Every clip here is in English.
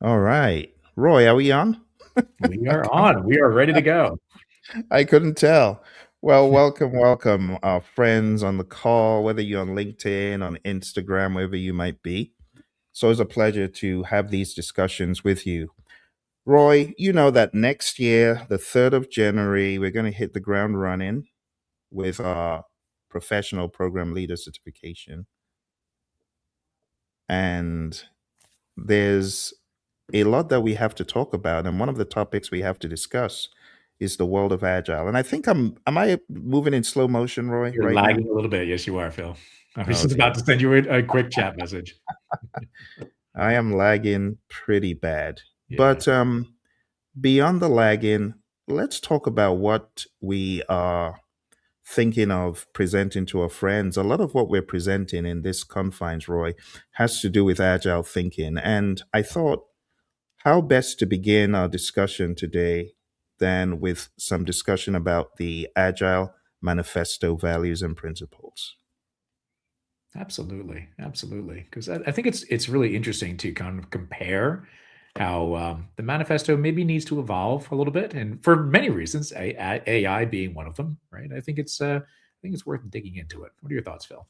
All right. Roy, are we on? We are on. We are ready to go. I couldn't tell. Well, welcome, our friends on the call, whether you're on LinkedIn, on Instagram, wherever you might be. So it's a pleasure to have these discussions with you. Roy, you know that next year, the 3rd of January, we're going to hit the ground running with our professional program leader certification. And there's a lot that we have to talk about, and one of the topics we have to discuss is the world of agile. And I think am I moving in slow motion, Roy, You're right now? lagging a little bit. Yes, you are, Phil. I was Oh just about dear. to send you a quick chat message. I am lagging pretty bad. Yeah, But beyond the lagging, let's talk about what we are thinking of presenting to our friends. A lot of what we're presenting in this confines, Roy, has to do with agile thinking. And I thought, how best to begin our discussion today than with some discussion about the Agile Manifesto values and principles? absolutely, absolutely. Because I think it's really interesting to kind of compare how the manifesto maybe needs to evolve a little bit, and for many reasons, AI being one of them. Right? I think it's worth digging into it. What are your thoughts, Phil?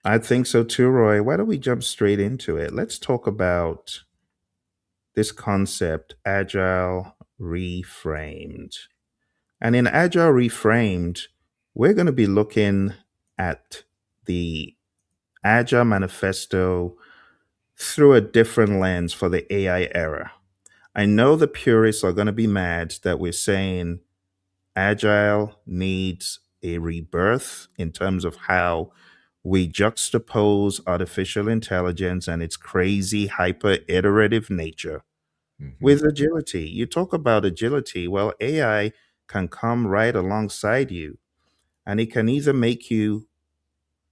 I think so too, Roy. Why don't we jump straight into it? Let's talk about this concept, Agile Reframed. And in Agile Reframed, we're going to be looking at the Agile Manifesto through a different lens for the AI era. I know the purists are going to be mad that we're saying Agile needs a rebirth in terms of how we juxtapose artificial intelligence and its crazy hyper iterative nature Hmm. with agility. You talk about agility, well, AI can come right alongside you and it can either make you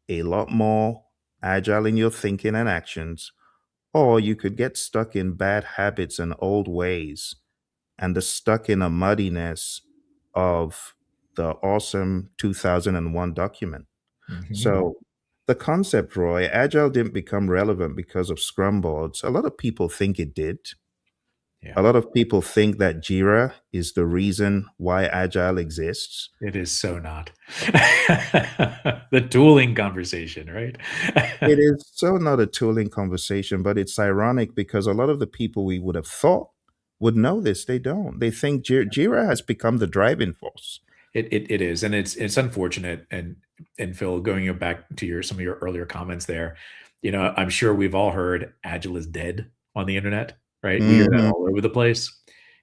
a lot more agile in your thinking and actions, or you could get stuck in bad habits and old ways and the stuck in a muddiness of the awesome 2001 document. Hmm. So, the concept, Roy, Agile didn't become relevant because of Scrum boards. A lot of people think it did. Yeah. A lot of people think that Jira is the reason why Agile exists. It is so not. The tooling conversation, right? It is so not a tooling conversation, but it's ironic because a lot of the people we would have thought would know this, they don't. They think Jira has become the driving force. It is, and it's unfortunate. And Phil, going back to your some of your earlier comments there, I'm sure we've all heard "Agile is dead" on the internet, right? We hear that Hmm. all over the place,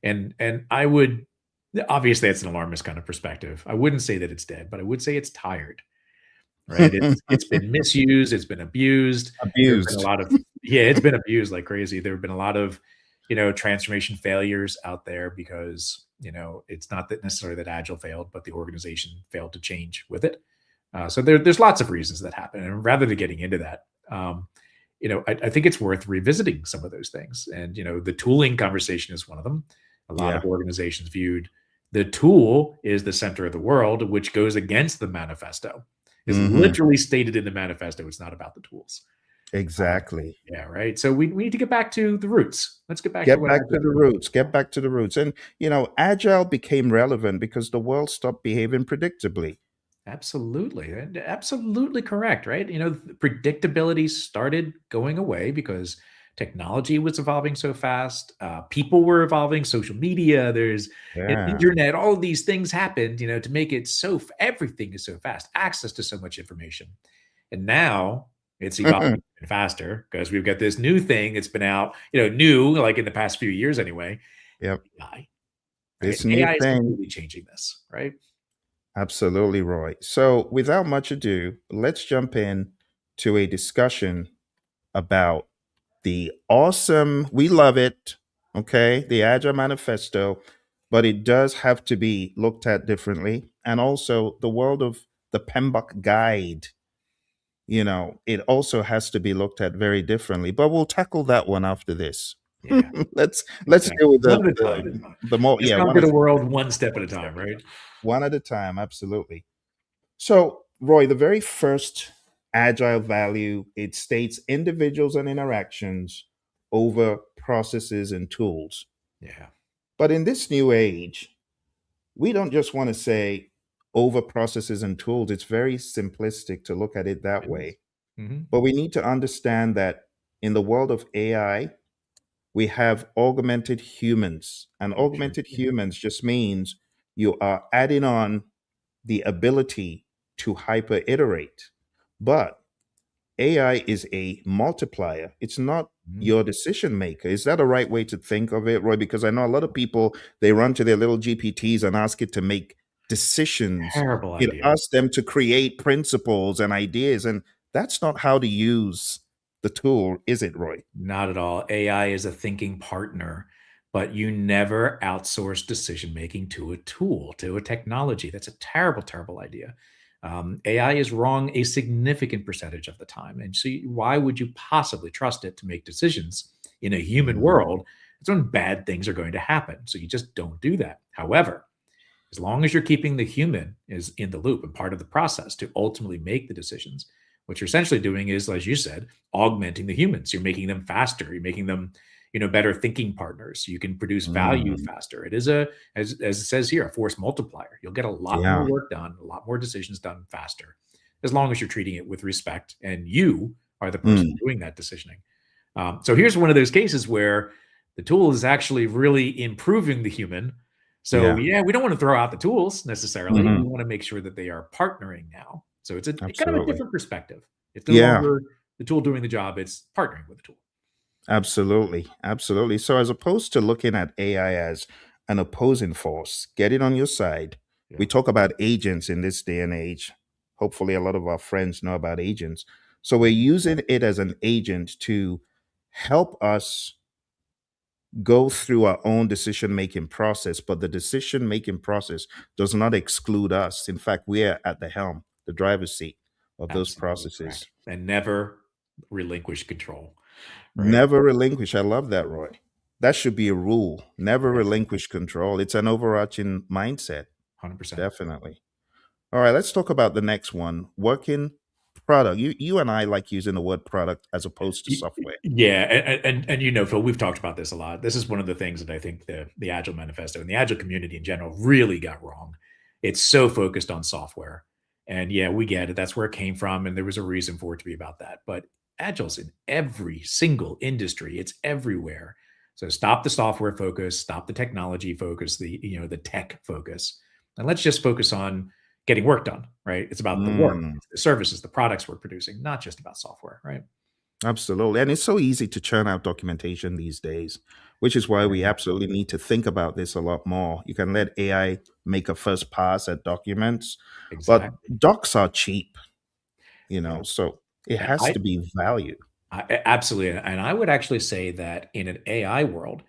and I would obviously that's an alarmist kind of perspective. I wouldn't say that it's dead, but I would say it's tired, right? It's been misused, it's been abused. There have been a Abused. lot of yeah, it's been abused like crazy. There have been a lot of transformation failures out there because it's not that necessarily that Agile failed, but the organization failed to change with it. So there's lots of reasons that happen, and rather than getting into that, I think it's worth revisiting some of those things. And the tooling conversation is one of them. A lot Yeah. of organizations viewed the tool is the center of the world, which goes against the manifesto. Is Hmm. literally stated in the manifesto. It's not about the tools. Exactly. Yeah, right. So we need to get back to the roots. Let's get back to Get what back to Agile the is. roots. Get back to the roots. And, Agile became relevant because the world stopped behaving predictably. Absolutely. And absolutely correct, right? Predictability started going away because technology was evolving so fast. People were evolving, social media, there's an Yeah. internet, all of these things happened, to make it everything is so fast, access to so much information. And now it's evolving even faster because we've got this new thing that's been out, new, like in the past few years anyway, Yep. AI, right? This new AI is thing. completely changing this, right? Absolutely, Roy. So, without much ado, let's jump in to a discussion about the awesome, we love it, okay, the Agile Manifesto, but it does have to be looked at differently. And also the world of the PMBOK guide, it also has to be looked at very differently. But we'll tackle that one after this. Yeah, Let's exactly. deal with One at a time. the more, Let's yeah, conquer the world one step at a time, right? one at a time, absolutely. So, Roy, the very first agile value, it states individuals and interactions over processes and tools. Yeah. But in this new age, we don't just want to say over processes and tools. It's very simplistic to look at it that It is. way. Mhm. But we need to understand that in the world of AI, we have augmented humans. And You sure augmented do. humans just means you are adding on the ability to hyper iterate. But AI is a multiplier. It's not Mhm. your decision maker. Is that a right way to think of it, Roy? Because I know a lot of people, they run to their little GPTs and ask it to make decisions. Terrible It idea. asks them to create principles and ideas. And that's not how to use the tool, is it, Roy? Not at all. AI is a thinking partner, but you never outsource decision making to a tool, to a technology. That's a terrible, terrible idea. AI is wrong a significant percentage of the time. And so, why would you possibly trust it to make decisions in a human Mm, world? It's when bad things are going to happen. So, you just don't do that. However, as long as you're keeping the human is in the loop and part of the process to ultimately make the decisions, what you're essentially doing is, as you said, augmenting the humans. You're making them faster. You're making them, better thinking partners. You can produce value mm, faster. It is as it says here, a force multiplier. You'll get a lot more yeah. work done, a lot more decisions done faster, as long as you're treating it with respect and you are the person Mm, doing that decisioning. So here's one of those cases where the tool is actually really improving the human. So yeah. yeah, we don't want to throw out the tools necessarily. We Hmm. want to make sure that they are partnering now. So it's a kind of a Absolutely. different perspective. It's no Yeah. longer the tool doing the job; it's partnering with the tool. Absolutely. Absolutely. So, as opposed to looking at AI as an opposing force, get it on your side. We Yeah, talk about agents in this day and age. Hopefully, a lot of our friends know about agents. So, we're using it as an agent to help us go through our own decision making process, but the decision making process does not exclude us. In fact, we are at the helm, the driver's seat of those absolutely processes. correct. And never relinquish control. Right? Never relinquish. I love that, Roy. That should be a rule. Never Yes, relinquish control. It's an overarching mindset. 100%. Definitely. All right, let's talk about the next one. Working product. You and I like using the word product as opposed to software. Yeah, and Phil, we've talked about this a lot. This is one of the things that I think the Agile Manifesto and the Agile community in general really got wrong. It's so focused on software, and yeah, we get it. That's where it came from, and there was a reason for it to be about that. But Agile's in every single industry. It's everywhere. So stop the software focus, stop the technology focus, the tech focus, and let's just focus on getting work done. Right? It's about the work, Mm, it's the services, the products we're producing, not just about software. Right? absolutely. And it's so easy to churn out documentation these days, which is why we absolutely need to think about this a lot more. You can let AI make a first pass at documents, but Exactly. docs are cheap, Yeah. so it And has to be value. absolutely, and I would actually say that in an AI world,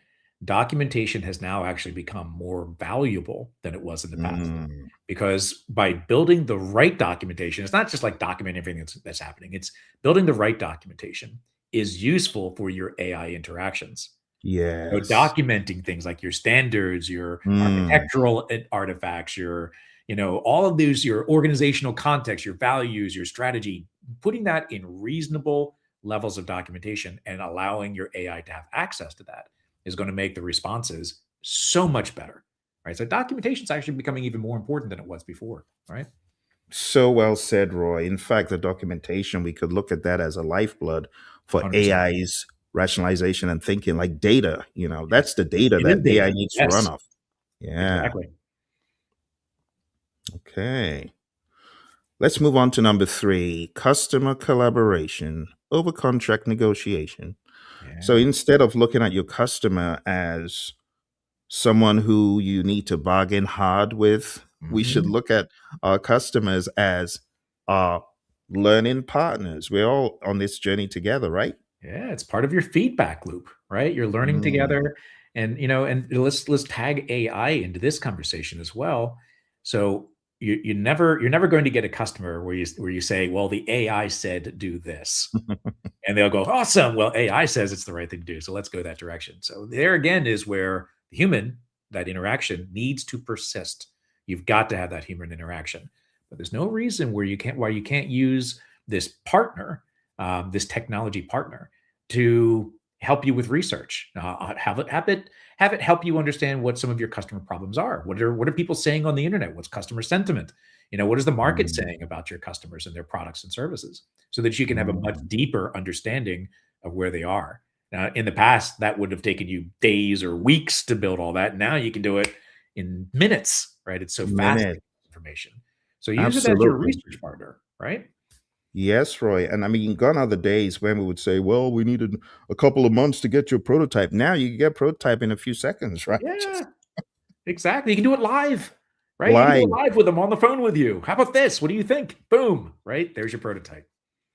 documentation has now actually become more valuable than it was in the past. Mm, Because by building the right documentation, it's not just like documenting everything that's happening. It's building the right documentation is useful for your AI interactions. So yes. documenting things like your standards, your Mm, architectural artifacts, all of these, your organizational context, your values, your strategy, putting that in reasonable levels of documentation and allowing your AI to have access to that is going to make the responses so much better. Right. So documentation is actually becoming even more important than it was before. Right. so well said, Roy. In fact, the documentation, we could look at that as a lifeblood for 100%. AI's rationalization and thinking, like data. Yes. That's the data It is that AI data. needs to run Yes. off. Yeah. Exactly. Okay. Let's move on to number three, customer collaboration over contract negotiation. So Yeah. instead of looking at your customer as someone who you need to bargain hard with, we should Mhm. look at our customers as our learning partners. We're all on this journey together, right? Yeah, it's part of your feedback loop, right? You're learning Mm. together and let's tag AI into this conversation as well. So you're never going to get a customer where you say, "Well, the AI said do this." And they'll go, "Awesome. Well, AI says it's the right thing to do, so let's go that direction." So there again is where the human, that interaction needs to persist. You've got to have that human interaction. But there's no reason why you can't use this partner, this technology partner to help you with research. Have it help you understand what some of your customer problems are. What are people saying on the internet? What's customer sentiment? What is the market Mm, saying about your customers and their products and services, so that you can have a much mm. deeper understanding of where they are. Now, in the past, that would have taken you days or weeks to build all that. Now you can do it in minutes, right? It's so fast to Minute. get information. So use it as your Absolutely. research partner, right? Yes, Roy. And I mean, gone are the days when we would say, well, we needed a couple of months to get your prototype. Now you can get prototype in a few seconds, right? Yeah, Just exactly. You can do it live, right? You can do it live. live with them on the phone with you. How about this? What do you think? Boom, right? There's your prototype.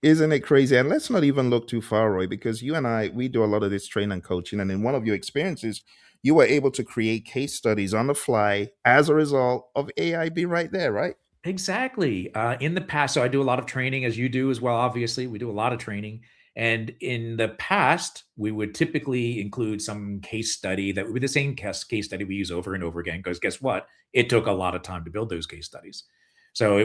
Isn't it crazy? And let's not even look too far, Roy, because you and I, we do a lot of this training and coaching. And in one of your experiences, you were able to create case studies on the fly as a result of AI being right there, right? Exactly. In the past, so I do a lot of training, as you do as well. Obviously, we do a lot of training. And in the past, we would typically include some case study that would be the same case study we use over and over again. Because guess what? It took a lot of time to build those case studies. So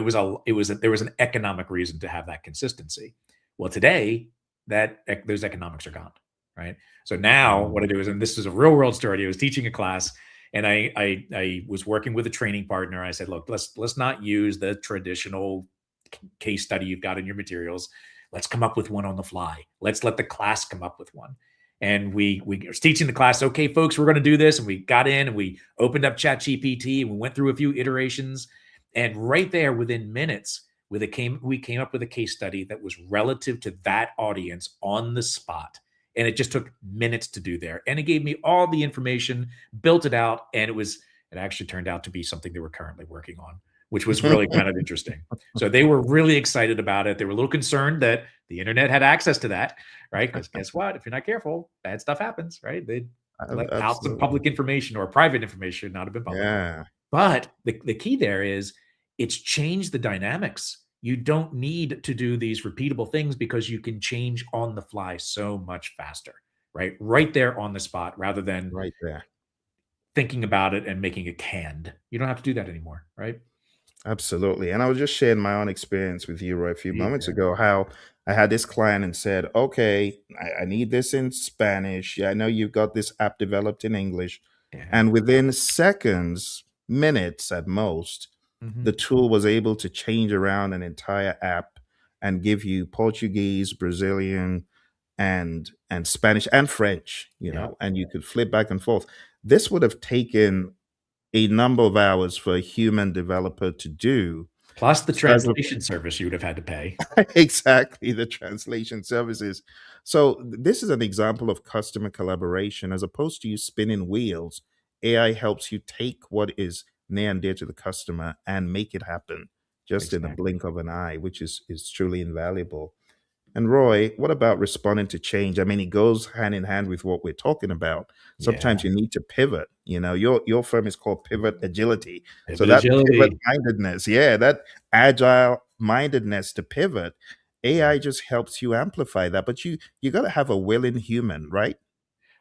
there was an economic reason to have that consistency. Well, today those economics are gone, right? So now what I Mm. do is, and this is a real world story. I was teaching a class, and I was working with a training partner. I said, look, let's not use the traditional case study you've got in your materials. Let's come up with one on the fly. Let's let the class come up with one. And we was teaching the class, okay, folks, we're going to do this. And we got in and we opened up Chat GPT and we went through a few iterations. And right there, within minutes, we came up with a case study that was relative to that audience on the spot. And it just took minutes to do there. And it gave me all the information, built it out, and it actually turned out to be something they were currently working on, which was really kind of interesting. So they were really excited about it. They were a little concerned that the internet had access to that, right? Because guess what? If you're not careful, bad stuff happens, right? They let out some Absolutely. public information, or private information should not have been public. Yeah. But the key there is it's changed the dynamics. You don't need to do these repeatable things because you can change on the fly so much faster, right? Right there on the spot, rather than Right there. thinking about it and making it canned. You don't have to do that anymore, right? Absolutely. And I was just sharing my own experience with you, Roy, a few moments Yeah. ago, how I had this client and said, okay, I need this in Spanish. Yeah, I know you've got this app developed in English. Yeah. And within seconds, minutes at most, the Mhm. tool was able to change around an entire app and give you Portuguese, Brazilian, and Spanish and French, Yeah. and you could flip back and forth. This would have taken a number of hours for a human developer to do. Plus the So as a translation service you would have had to pay. exactly, the translation services. So this is an example of customer collaboration. As opposed to you spinning wheels, AI helps you take what is near and dear to the customer and make it happen just in a Exactly. blink of an eye, which is truly invaluable. And Roy, what about responding to change? I mean, it goes hand in hand with what we're talking about. Yeah. Sometimes you need to pivot. Your firm is called Pivot Agility. So Pivot that pivot agility. mindedness, yeah, that agile mindedness to pivot, Yeah. AI just helps you amplify that. But you got to have a willing human, right?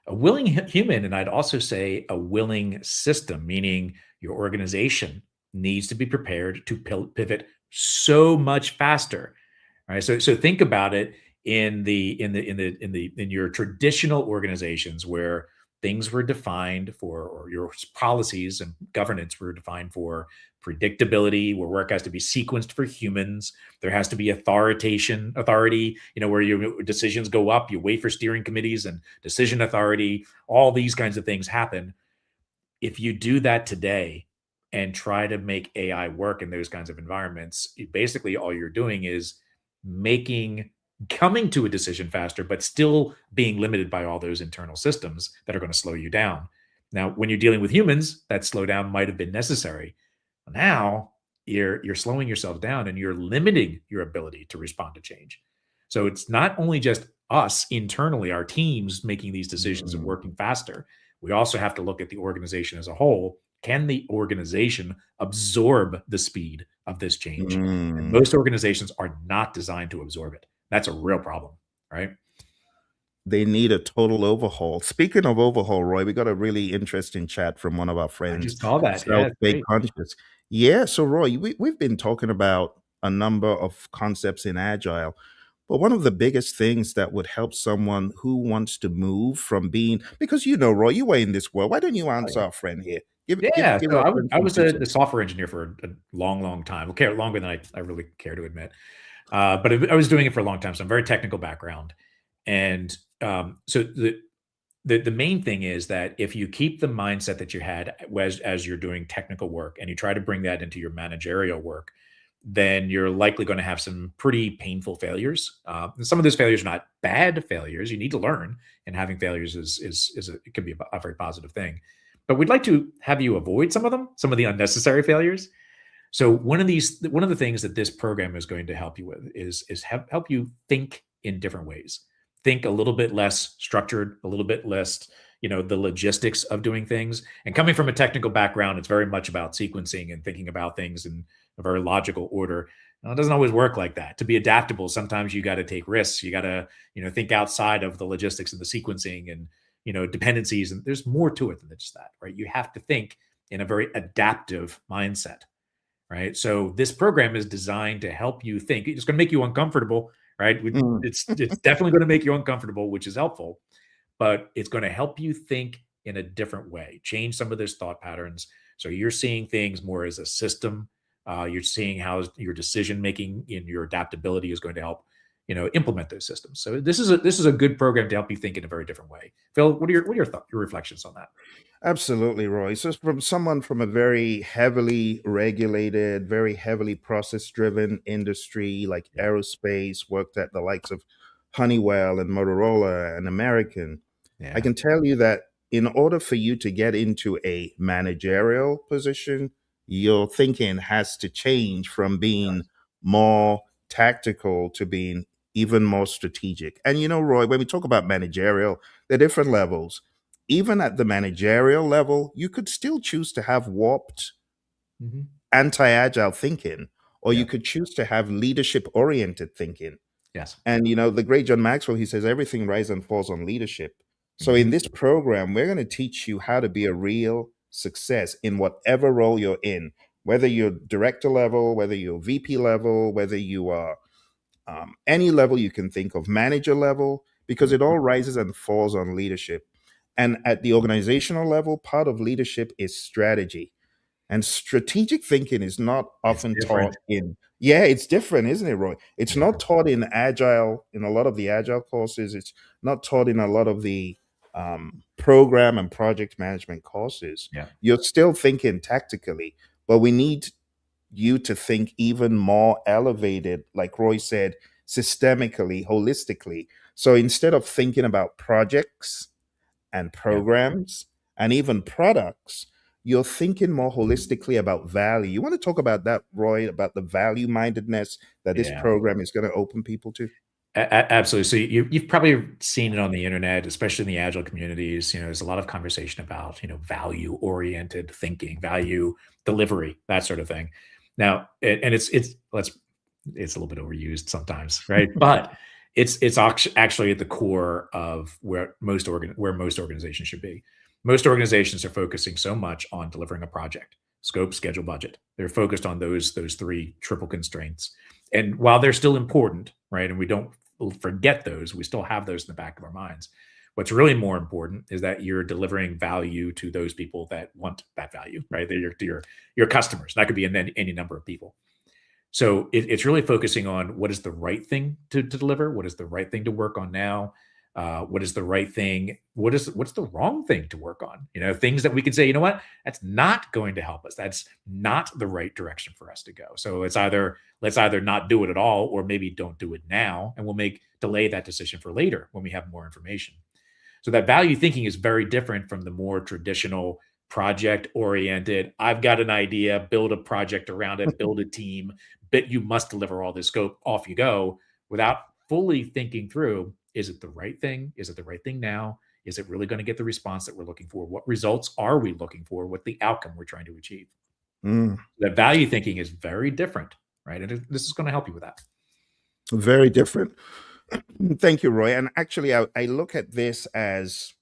A willing human, and I'd also say a willing system, meaning your organization needs to be prepared to pivot so much faster. Right. So think about it in your traditional organizations, where things were defined for, or your policies and governance were defined for predictability, where work has to be sequenced for humans. There has to be authority, where your decisions go up, you wait for steering committees and decision authority, all these kinds of things happen. If you do that today and try to make AI work in those kinds of environments, basically all you're doing is making coming to a decision faster, but still being limited by all those internal systems that are going to slow you down. Now, when you're dealing with humans, that slowdown might have been necessary. Now you're slowing yourself down and you're limiting your ability to respond to change. So it's not only just us internally, our teams making these decisions and Mm, working faster. We also have to look at the organization as a whole. Can the organization absorb the speed of this change? And mm. most organizations are not designed to absorb it. That's a real problem, right? They need a total overhaul. Speaking of overhaul, Roy, we got a really interesting chat from one of our I friends, just saw that. Yeah, Self it's Big great. Conscious. Yeah, so Roy, we've been talking about a number of concepts in Agile. But one of the biggest things that would help someone who wants to move from being, because you know, Roy, you were in this world. Why don't you Oh, answer yeah. our friend here? Give give Yeah, give so our friend I some was tips. the software engineer for a long, long time. Okay, longer than I really care to admit. But I was doing it for a long time, so I'm very technical background. And so the main thing is that if you keep the mindset that you had as you're doing technical work and you try to bring that into your managerial work, then you're likely going to have some pretty painful failures. And some of those failures are not bad failures. You need to learn, and having failures it can be a very positive thing. But we'd like to have you avoid some of them, some of the unnecessary failures. So one of the things that this program is going to help you with is help you think in different ways. Think a little bit less structured, a little bit less, the logistics of doing things. And coming from a technical background, it's very much about sequencing and thinking about things in a very logical order. Now, it doesn't always work like that. To be adaptable, sometimes you got to take risks. You got to, think outside of the logistics and the sequencing and, dependencies. And there's more to it than just that, right? You have to think in a very adaptive mindset, right? So this program is designed to help you think. It's going to make you uncomfortable, right? Mm. It's definitely going to make you uncomfortable, which is helpful, but it's going to help you think in a different way, change some of those thought patterns. So you're seeing things more as a system. You're seeing how your decision making and your adaptability is going to help, implement those systems. So this is a good program to help you think in a very different way. Phil, what are your reflections on that? Absolutely, Roy. So, from someone from a very heavily regulated, very heavily process driven industry like Yeah, aerospace, worked at the likes of Honeywell and Motorola and American, I yeah, can tell you that in order for you to get into a managerial position, your thinking has to change from it being does. more tactical to being even more strategic. And you know, Roy, when we talk about managerial, there are different levels. Even at the managerial level, you could still choose to have warped Hmm. anti agile thinking, or you Yeah. could choose to have leadership oriented thinking. Yes. And you know, the great John Maxwell, he says everything rises and falls on leadership. So in Hmm. this program, we're going to teach you how to be a real success in whatever role you're in, whether you're director level, whether you're VP level, whether you are any level you can think of, manager level, because it Hmm. all rises and falls on leadership. And at the organizational level, part of leadership is strategy. And strategic thinking is not It's often different. taught in, yeah, it's different, isn't it, Roy? It's Yeah. not taught in agile, in a lot of the agile courses. It's not taught in a lot of the program and project management courses. Yeah. You're still thinking tactically, but we need you to think even more elevated, like Roy said, systemically, holistically. So instead of thinking about projects and Yeah. programs and even products, you're thinking more holistically about value. You want to talk about that, Roy, about the value mindedness that this Yeah. program is going to open people to? Absolutely. So you've probably seen it on the internet, especially in the agile communities. There's a lot of conversation about, value oriented thinking, value delivery, that sort of thing. Now, and it's a little bit overused sometimes, right? But it's actually at the core of where most organizations should be. Most organizations are focusing so much on delivering a project: scope, schedule, budget. They're focused on those three triple constraints. And while they're still important, right, and we don't forget those, we still have those in the back of our minds. What's really more important is that you're delivering value to those people that want that value, right? They're your customers. That could be any number of people. So it's really focusing on what is the right thing to deliver, what is the right thing to work on now, what is the right thing, what's the wrong thing to work on. Things that we can say, that's not going to help us. That's not the right direction for us to go. So let's either not do it at all, or maybe don't do it now, and we'll delay that decision for later when we have more information. So that value thinking is very different from the more traditional project oriented. I've got an idea, build a project around it, build a team, but you must deliver all this scope, off you go, without fully thinking through, is it the right thing? Is it the right thing now? Is it really going to get the response that we're looking for? What results are we looking for? What the outcome we're trying to achieve? Mm, That value thinking is very different, right? And this is going to help you with that. very different. Thank you, Roy. And actually, I look at this as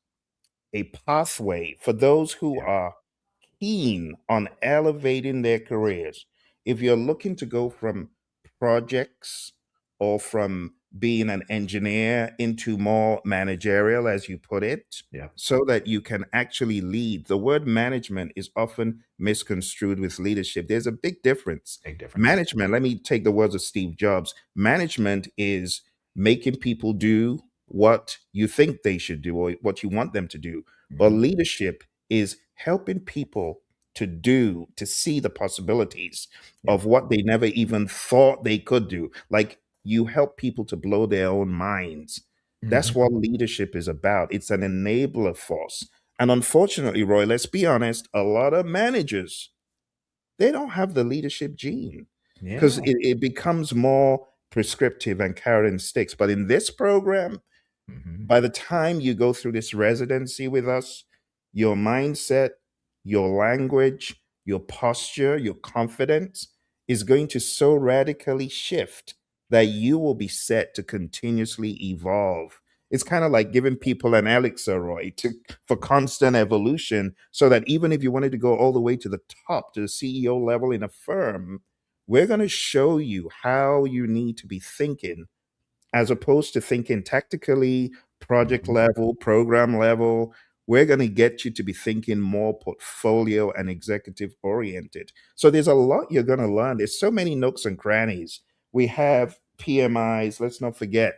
a pathway for those who Yeah. are keen on elevating their careers. If you're looking to go from projects or from being an engineer into more managerial, as you put it, Yeah. so that you can actually lead. The word management is often misconstrued with leadership. There's a big difference. Big difference. Management, let me take the words of Steve Jobs. Management is making people do what you think they should do or what you want them to do. But Mhm. leadership is helping people to do, to see the possibilities Yeah. of what they never even thought they could do. Like, you help people to blow their own minds. That's Mhm. what leadership is about. It's an enabler force. And unfortunately, Roy, let's be honest, a lot of managers, they don't have the leadership gene because Yeah. it becomes more prescriptive and carrot and sticks. But in this program, Mhm. by the time you go through this residency with us, your mindset, your language, your posture, your confidence is going to so radically shift that you will be set to continuously evolve. It's kind of like giving people an elixir, Roy, for constant evolution, so that even if you wanted to go all the way to the top, to the CEO level in a firm, we're going to show you how you need to be thinking as opposed to thinking tactically, project Mhm. level, program level. We're going to get you to be thinking more portfolio and executive oriented. So there's a lot you're going to learn. There's so many nooks and crannies. We have PMIs, let's not forget,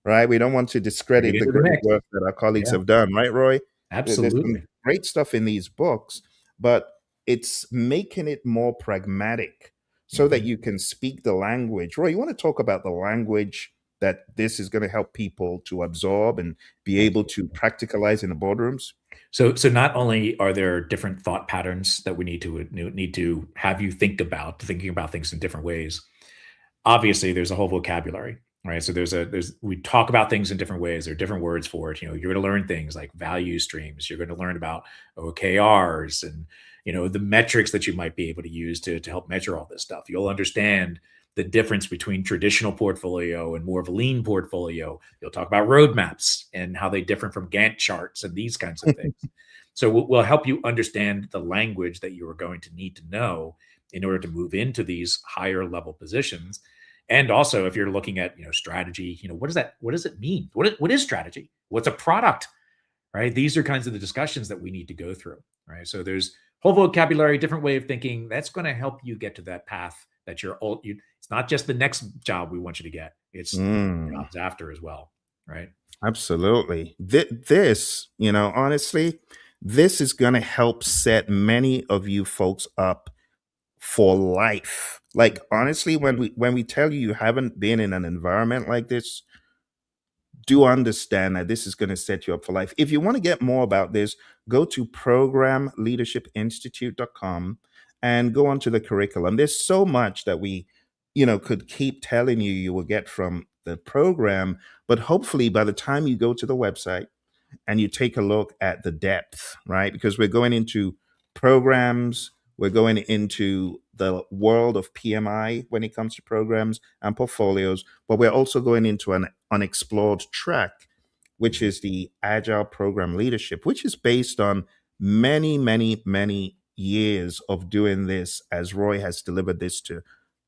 right? We don't want to Bring it discredit the into the great mix. work that our colleagues Yeah. have done, right, Roy? There's some Absolutely. great stuff in these books, but it's making it more pragmatic so that Mhm. you can speak the language. Roy, you want to talk about the language that this is going to help people to absorb and be able to Absolutely. practicalize in the boardrooms? So not only are there different thought patterns that we need to have you think about, thinking about things in different ways. Obviously, there's a whole vocabulary, right? So there's we talk about things in different ways. There are different words for it. You're going to learn things like value streams. You're going to learn about OKRs and the metrics that you might be able to use to help measure all this stuff. You'll understand the difference between traditional portfolio and more of a lean portfolio. You'll talk about roadmaps and how they differ from Gantt charts and these kinds of things. So we'll help you understand the language that you are going to need to know in order to move into these higher level positions. And also, if you're looking at strategy, what does it mean? What is strategy? What's a product? Right? These are kinds of the discussions that we need to go through. Right? So there's whole vocabulary, different way of thinking. That's going to help you get to that path that it's not just the next job we want you to get. It's Mm, jobs after as well. Right? absolutely. This, honestly, this is going to help set many of you folks up for life. Like, Mhm. honestly, when we tell you you haven't been in an environment like this, do understand that this is going to set you up for life. If you want to get more about this, go to programleadershipinstitute.com and go onto the curriculum. There's so much that we, could keep telling you you will get from the program, but hopefully by the time you go to the website and you take a look at the depth, right? Because we're going into programs, we're going into the world of PMI when it comes to programs and portfolios, but we're also going into an unexplored track, which Mhm. is the agile program leadership, which is based on many, many, many years of doing this as Roy has delivered this to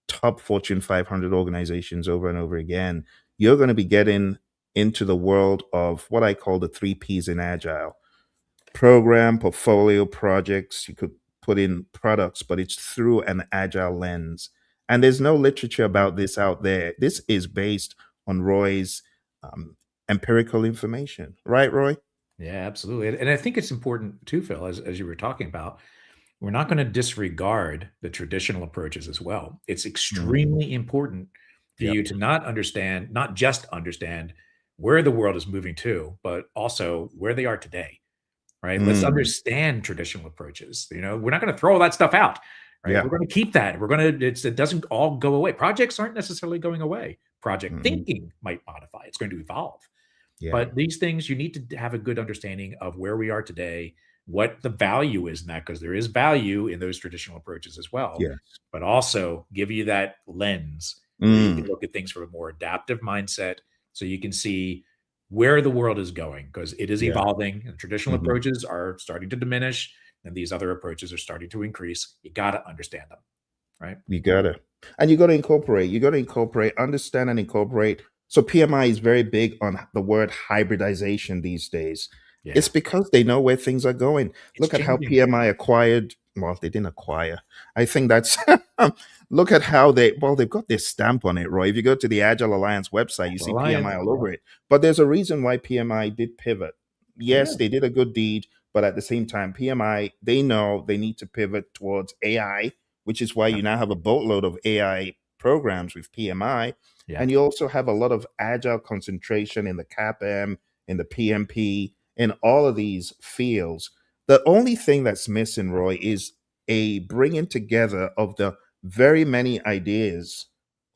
top Fortune 500 organizations over and over again. You're going to be getting into the world of what I call the three P's in Agile: program, portfolio, projects. You could put in products, but it's through an Agile lens. And there's no literature about this out there. This is based on Roy's um, empirical information. Right, Roy? Yeah, absolutely. And I think it's important too, Phil, as you were talking about, we're not going to disregard the traditional approaches as well. It's Mhm. extremely important for Yep. you to not just understand where the world is moving to, but also where they are today, right? Let's Mm. understand traditional approaches. We're not going to throw all that stuff out, right? Yeah. We're going to keep that. It doesn't all go away. Projects aren't necessarily going away. Project Mhm. thinking might modify. It's going to evolve. Yeah. But these things, you need to have a good understanding of where we are today, what the value is in that, because there is value in those traditional approaches as well, Yeah. but also give you that lens where you can Mm. look at things from a more adaptive mindset so you can see where the world is going because it is Yeah. evolving and traditional Mhm. approaches are starting to diminish and these other approaches are starting to increase. You got to understand them, right? You gotta. And you gotta incorporate. You gotta incorporate, understand and incorporate So PMI is very big on the word hybridization these days. It's Yeah, because they know where things are going. it's Look at how changing. PMI acquired. Well, they didn't acquire. I think that's. Look at how they. Well, they've got their stamp on it, Roy. If you go to the Agile Alliance website, you see Alliance. PMI all over it. But there's a reason why PMI did pivot. Yeah, Yes, they did a good deed, but at the same time, PMI they know they need to pivot towards AI, which is why yeah, you now have a boatload of AI programs with PMI, yeah. and you also have a lot of agile concentration in the CAPM, in the PMP, in all of these fields. The only thing that's missing, Roy, is a bringing together of the very many ideas,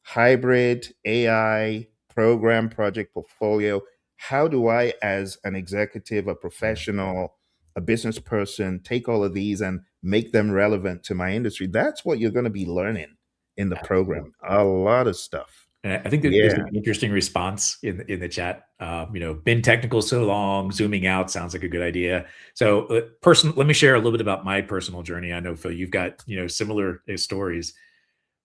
hybrid, AI, program, project, portfolio. How do I, as an executive, a Yeah. professional, a business person, take all of these and make them relevant to my industry? That's what you're going to be learning in the program. Absolutely. A lot of stuff. And I think that there's Yeah. an interesting response in the chat. Been technical so long, zooming out sounds like a good idea. So, let me share a little bit about my personal journey. I know Phil, you've got similar stories.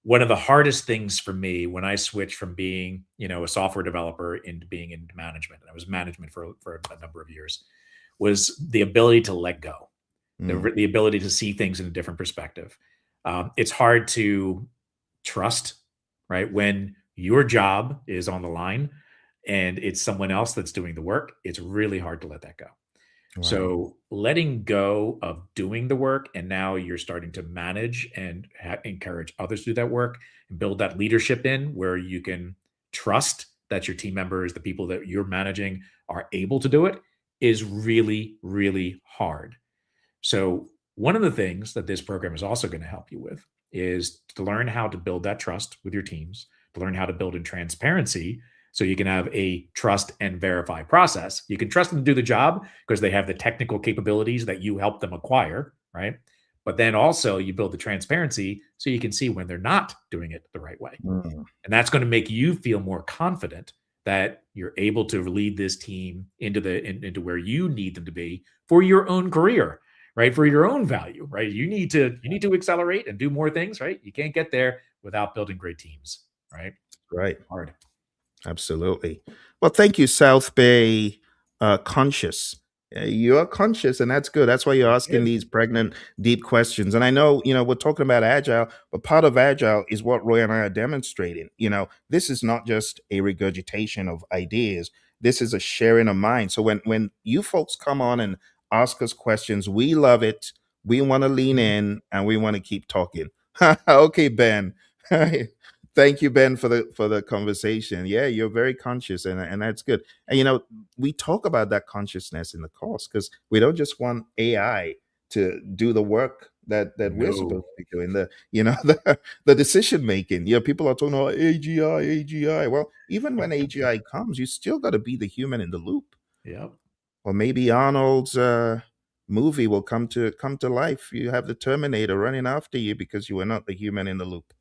One of the hardest things for me when I switched from being a software developer into being in management, and I was management for a number of years, was the ability to let go, Mm, the ability to see things in a different perspective. It's hard to trust, right? When your job is on the line and it's someone else that's doing the work, it's really hard to let that go. right. So letting go of doing the work, and now you're starting to manage and encourage others to do that work and build that leadership in where you can trust that your team members, the people that you're managing, are able to do it is really, really hard. So, one of the things that this program is also going to help you with is to learn how to build that trust with your teams, to learn how to build in transparency so you can have a trust and verify process. You can trust them to do the job because they have the technical capabilities that you help them acquire, right? But then also you build the transparency so you can see when they're not doing it the right way. Mm, And that's going to make you feel more confident that you're able to lead this team into where you need them to be for your own career, right? For your own value, right? You need to accelerate and do more things, right? You can't get there without building great teams, right? right. Hard. Absolutely. Well, thank you, South Bay Conscious. You are conscious, and that's good. That's why you're asking Good. these pregnant, deep questions. And I know, we're talking about agile, but part of agile is what Roy and I are demonstrating. This is not just a regurgitation of ideas. This is a sharing of mind. So when you folks come on and ask us questions, we love it. We want to lean Mhm. in, and we want to keep talking. Okay, Ben. Thank you, Ben, for the conversation. Yeah, you're very conscious, and that's good. And we talk about that consciousness in the course because we don't just want AI to do the work that we're supposed No. to be doing. The decision making. People are talking about AGI, AGI. Well, even when AGI comes, you still got to be the human in the loop. Yep. Or maybe Arnold's movie will come to life. You have the Terminator running after you because you were not the human in the loop.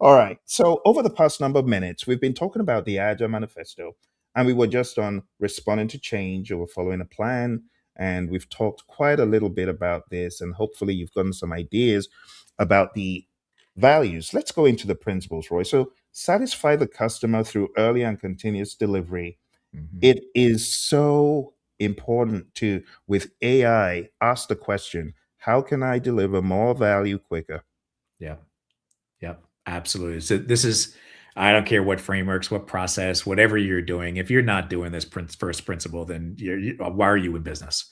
All right. So over the past number of minutes, we've been talking about the Agile Manifesto, and we were just on responding to change or following a plan. And we've talked quite a little bit about this, and hopefully you've gotten some ideas about the values. Let's go into the principles, Roy. So satisfy the customer through early and continuous delivery. Mhm. It is so important to, with AI, ask the question, how can I deliver more value quicker? Yep. Yep, absolutely. So this is I don't care what frameworks, what process, whatever you're doing. If you're not doing this first principle, then why are you in business?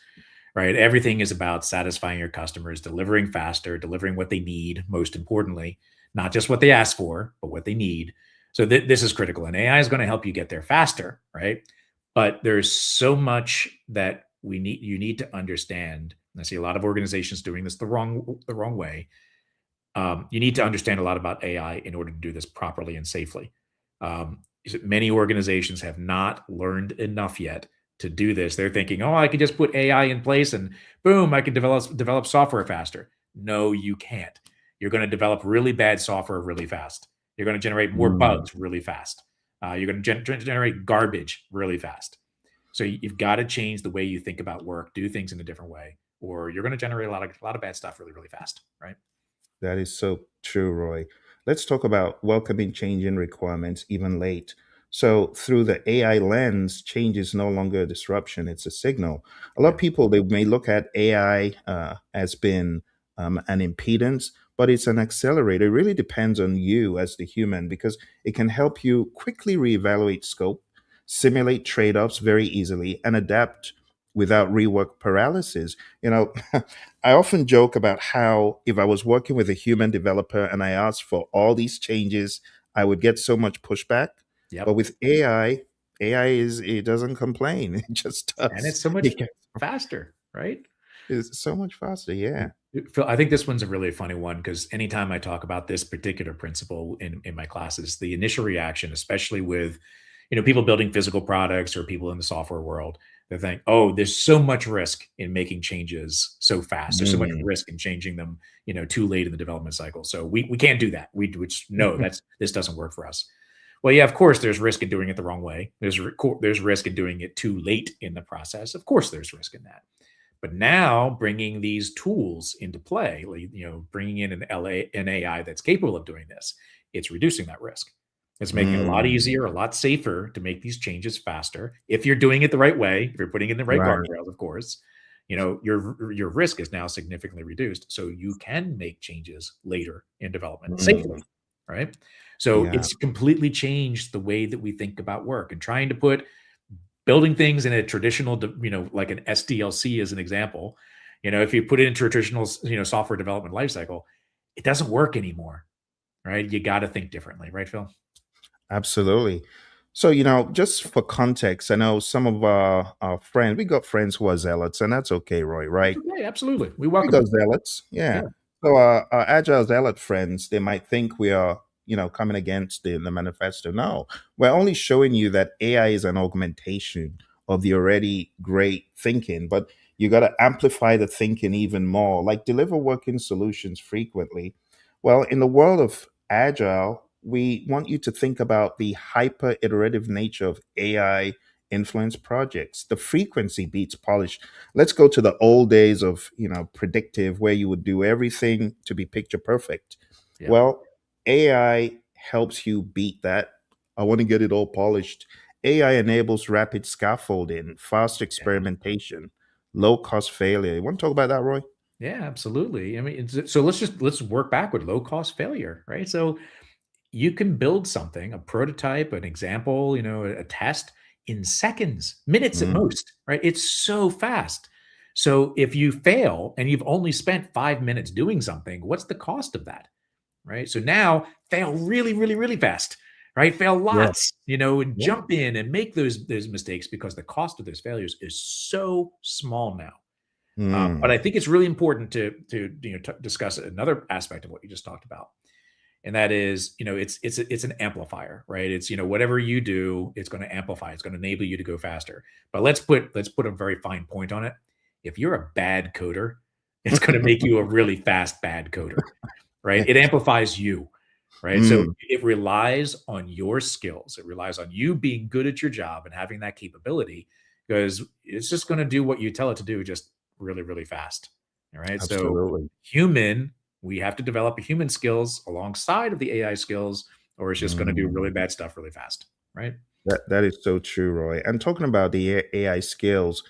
Right? Everything is about satisfying your customers, delivering faster, delivering what they need, most importantly, not just what they ask for, but what they need. So this is critical, and AI is going to help you get there faster, right? But there's so much that you need to understand. And I see a lot of organizations doing this the wrong way. You need to understand a lot about AI in order to do this properly and safely. Many organizations have not learned enough yet to do this. They're thinking, "Oh, I can just put AI in place and boom, I can develop software faster." No, you can't. You're going to develop really bad software really fast. You're going to generate more Mm, bugs really fast. You're going to generate garbage really fast. So you've got to change the way you think about work, do things in a different way, or you're going to generate a lot of bad stuff really, really fast, right? that is so true, Roy. Let's talk about welcoming changing requirements even late. So through the AI lens, change is no longer a disruption; it's a signal. A lot Yeah. of people they may look at AI as being an impedance, but it's an accelerator. It really depends on you as the human because it can help you quickly reevaluate scope, simulate trade-offs very easily, and adapt without rework paralysis. You know, I often joke about how if I was working with a human developer and I asked for all these changes, I would get so much pushback. But Yep. with AI, AI is it doesn't complain. It just And does. it's so much It gets faster, right? it's so much faster. Yeah. Phil, I think this one's a really funny one because anytime I talk about this particular principle in my classes, the initial reaction, especially with people building physical products or people in the software world, they think, "Oh, there's so much risk in making changes so fast. There's so much Mm. risk in changing them, too late in the development cycle. So we can't do that. Which no, this doesn't work for us." Well, yeah, of course, there's risk in doing it the wrong way. There's risk in doing it too late in the process. Of course, there's risk in that. But now bringing these tools into play, like, bringing in an AI that's capable of doing this, it's reducing that risk. It's making it a lot Mm. easier, a lot safer to make these changes faster. If you're doing it the right way, if you're putting in the right Right. guardrails, of course, your risk is now significantly reduced. So you can make changes later in development Mm. safely, right? So Yeah. it's completely changed the way that we think about work and trying to put building things in a traditional, like an SDLC as an example, if you put it into a traditional, software development lifecycle, it doesn't work anymore, right? You got to think differently, right, Phil? Absolutely. So, just for context, I know some of our friends, we got friends who are zealots, and that's okay, Roy, That's right? okay. Absolutely. We We welcome got it. zealots, yeah. Yeah. So our agile zealot friends, they might think we are, coming against the manifesto. No, we're only showing you that AI is an augmentation of the already great thinking, but you got to amplify the thinking even more, like deliver working solutions frequently. Well, in the world of agile, we want you to think about the hyper iterative nature of AI influenced projects. The frequency beats polish. Let's go to the old days of predictive where you would do everything to be picture perfect. Yep. Well, AI helps you beat that. I want to get it all polished. AI enables rapid scaffolding, fast Yeah. experimentation, low cost failure. You want to talk about that, Roy? Yeah, absolutely. I mean, so let's work backward. Low cost failure, right? So you can build something, a prototype, an example, a test in seconds, minutes at Mm. most, right? It's so fast. So if you fail and you've only spent 5 minutes doing something, what's the cost of that? Right. So now fail really, really, really fast, right? Fail Yeah. lots, and Yeah. jump in and make those mistakes because the cost of those failures is so small now. But Mm. I think it's really important to discuss another aspect of what you just talked about, and that is, it's an amplifier, right? It's, whatever you do, it's going to amplify, it's going to enable you to go faster. But let's put a very fine point on it. If you're a bad coder, it's going to make you a really fast bad coder, right? It amplifies you, right? So Mm. it relies on your skills. It relies on you being good at your job and having that capability because it's just going to do what you tell it to do just really, really fast. All right. So Absolutely. human, we have to develop human skills alongside of the AI skills, or it's just going to do really Mm. bad stuff really fast. Right. That is so true, Roy. And talking about the AI skills,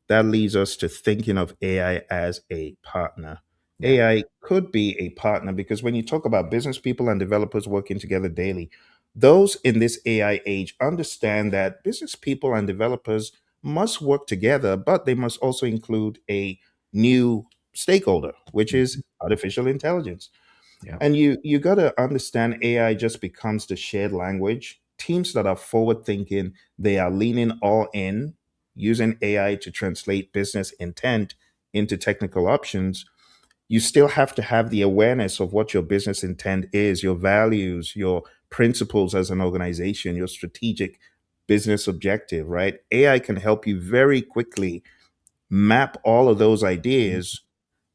that leads us to thinking of AI as a partner. Yeah. AI could be a partner because when you talk about business people and developers working together daily, those in this AI age understand that business people and developers must work together, but they must also include a new stakeholder, which is Mhm. artificial intelligence. Yeah. And you got to understand AI just becomes the shared language. Teams that are forward thinking, they are leaning all in, using AI to translate business intent into technical options. You still have to have the awareness of what your business intent is, your values, your principles as an organization, your strategic business objective, right? AI can help you very quickly map all of those ideas,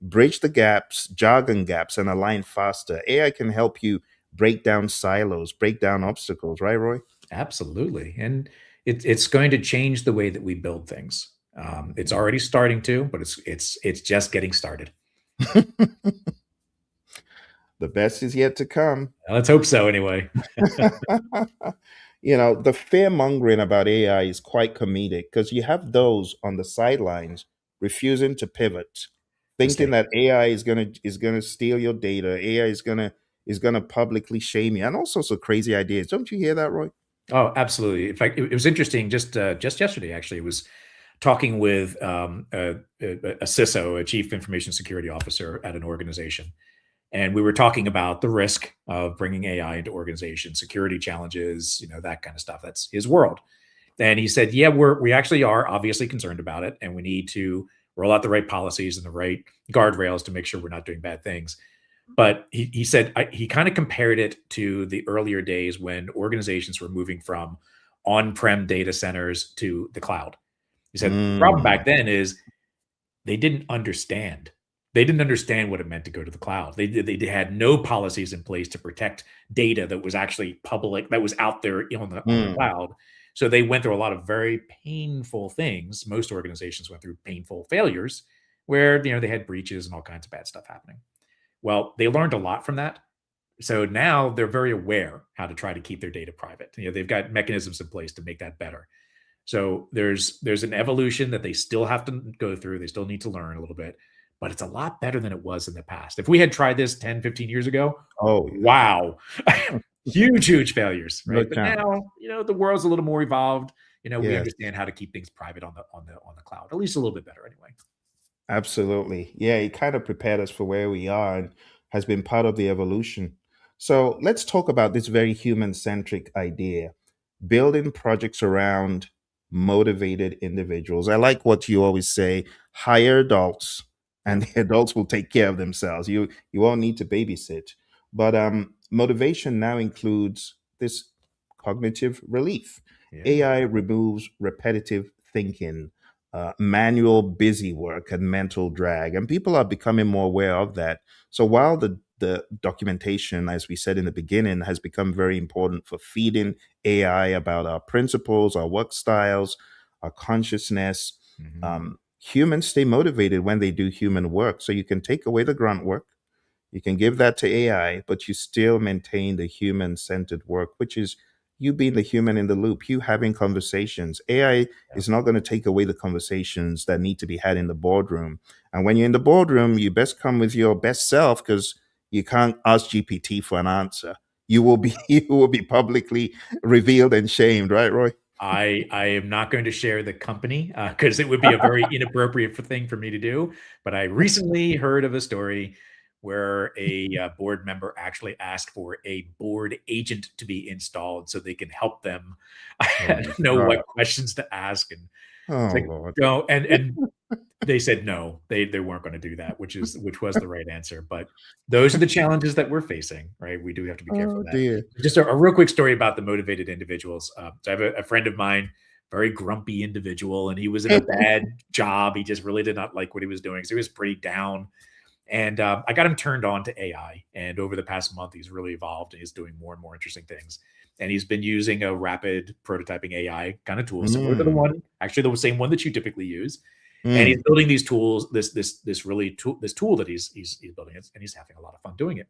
bridge the gaps, jargon gaps, and align faster. AI can help you break down silos, break down obstacles, right, Roy? Absolutely. And it's going to change the way that we build things. It's already starting to, but it's just getting started. The best is yet to come. Let's hope so anyway. The fear mongering about AI is quite comedic because you have those on the sidelines refusing to pivot, The state. thinking that AI is gonna steal your data. AI is gonna publicly shame you, and all sorts of crazy ideas. Don't you hear that, Roy? Oh, absolutely. In fact, it was interesting just yesterday, actually. It was talking with a CISO, a chief information security officer at an organization. And we were talking about the risk of bringing AI into organizations, security challenges, that kind of stuff. That's his world. And he said, yeah, we actually are obviously concerned about it. And we need to roll out the right policies and the right guardrails to make sure we're not doing bad things. But he said he kind of compared it to the earlier days when organizations were moving from on-prem data centers to the cloud. He said the problem Mm, back then is they didn't understand. They didn't understand what it meant to go to the cloud. They had no policies in place to protect data that was actually public, that was out there on the mm, cloud. So they went through a lot of very painful things. Most organizations went through painful failures where they had breaches and all kinds of bad stuff happening. Well, they learned a lot from that. So now they're very aware how to try to keep their data private. They've got mechanisms in place to make that better. So there's an evolution that they still have to go through. They still need to learn a little bit, but it's a lot better than it was in the past. If we had tried this 10, 15 years ago, oh, wow. Huge, huge failures, no right? But chance. now, the world's a little more evolved. We Yes, understand how to keep things private on the cloud, at least a little bit better anyway. absolutely. Yeah, it kind of prepared us for where we are and has been part of the evolution. So let's talk about this very human centric idea, building projects around motivated individuals. I like what you always say, hire adults and Yep. the adults will take care of themselves. You won't need to babysit. But motivation now includes this cognitive relief. Yeah. AI removes repetitive thinking, manual busy work and mental drag, and people are becoming more aware of that. So while the documentation, as we said in the beginning, has become very important for feeding AI about our principles, our work styles, our consciousness. Mhm. Humans stay motivated when they do human work. So you can take away the grunt work, you can give that to AI, but you still maintain the human centered work, which is you being the human in the loop, you having conversations. AI Yep. is not going to take away the conversations that need to be had in the boardroom. And when you're in the boardroom, you best come with your best self because you can't ask GPT for an answer. You will be you will be publicly revealed and shamed, right, Roy? I am not going to share the company because it would be a very inappropriate thing for me to do. But I recently heard of a story where a board member actually asked for a board agent to be installed so they can help them Oh my know God. what questions to ask. And it's Oh like, Lord. go and they said no, they weren't going to do that, which was the right answer. But those are the challenges that we're facing, right? We do have to be careful Oh of that. dear. Just a real quick story about the motivated individuals. So I have a friend of mine, very grumpy individual, and he was in a bad job. He just really did not like what he was doing. So he was pretty down. And I got him turned on to AI. And over the past month, he's really evolved and he's doing more and more interesting things. And he's been using a rapid prototyping AI kind of tool, similar to the Mm, one, actually the same one that you typically use. And he's mm. building these tools, this tool that he's building, and he's having a lot of fun doing it.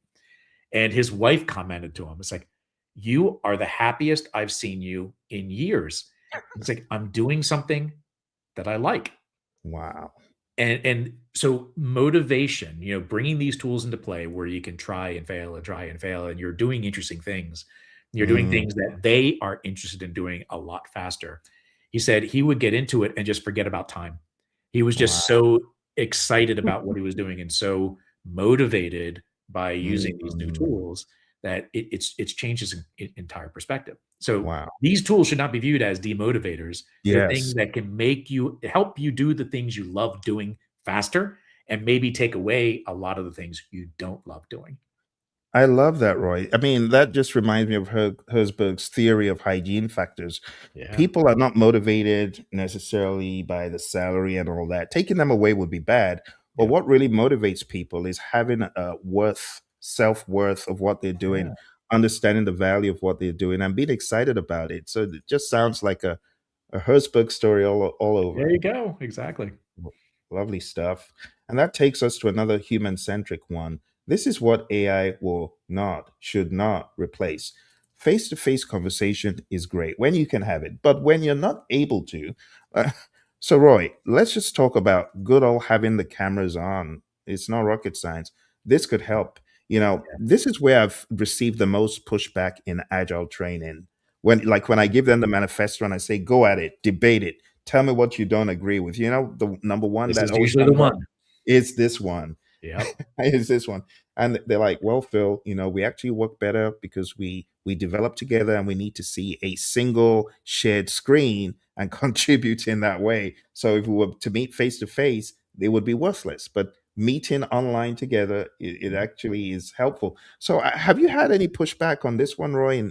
And his wife commented to him, it's like, "You are the happiest I've seen you in years." It's like, "I'm doing something that I like." Wow. And so motivation, bringing these tools into play where you can try and fail, and you're doing interesting things. You're doing Mm, things that they are interested in doing a lot faster. He said he would get into it and just forget about time. He was just wow. so excited about what he was doing and so motivated by using these new Mm, tools that it's changed his entire perspective. So wow. these tools should not be viewed as demotivators. They're things Yes. that can help you do the things you love doing faster and maybe take away a lot of the things you don't love doing. I love that, Roy. I mean, that just reminds me of Herzberg's theory of hygiene factors. Yeah. People are not motivated necessarily by the salary and all that. Taking them away would be bad. But Yeah. what really motivates people is having a self worth of what they're doing, Yeah. understanding the value of what they're doing, and being excited about it. So it just sounds like a Herzberg story all There over. you go. Exactly. Lovely stuff. And that takes us to another human centric one. This is what AI will not, should not replace. face-to-face conversation is great when you can have it, but when you're not able to, uh, so Roy, let's just talk about good old having the cameras on. It's not rocket science. This could help. This is where I've received the most pushback in agile training. When I give them the manifesto and I say, go at it, debate it, tell me what you don't agree with. The number one This that is always usually the comes up one. is this one. Yep. Is this one. And they're like, well, Phil, we actually work better because we develop together and we need to see a single shared screen and contribute in that way. So if we were to meet face to face, they would be worthless. But meeting online together, it actually is helpful. So have you had any pushback on this one, Roy?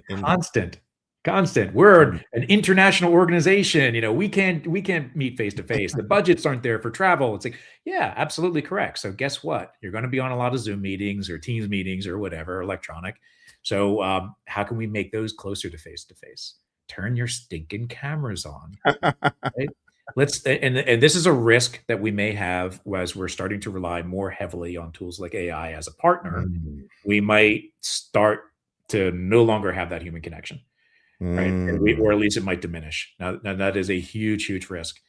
Constant. We're an international organization. We can't meet face to face. The budgets aren't there for travel. It's like, yeah, absolutely correct. So guess what? You're going to be on a lot of Zoom meetings or Teams meetings or whatever, electronic. So how can we make those closer to face? Turn your stinking cameras on. Right? And this is a risk that we may have as we're starting to rely more heavily on tools like AI as a partner. Mm, We might start to no longer have that human connection, right? Or mm, at least it might diminish. Now that is a huge risk.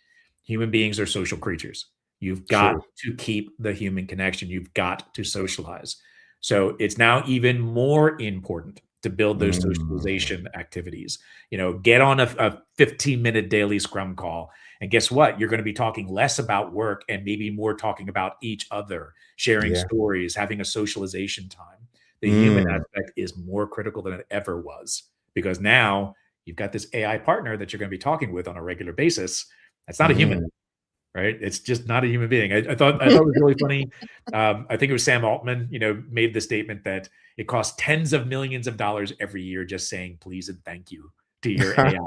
Human beings are social creatures. You've got true. to keep the human connection. You've got to socialize. So it's now even more important to build those Mm, socialization activities. Get on a 15-minute daily scrum call. And guess what? You're going to be talking less about work and maybe more talking about each other, sharing yeah. stories, having a socialization time. The human Mm, aspect is more critical than it ever was because now you've got this AI partner that you're going to be talking with on a regular basis. That's not a human, mm. right? It's just not a human being. I thought it was really funny. I think it was Sam Altman, made the statement that it costs tens of millions of dollars every year just saying please and thank you to your AI,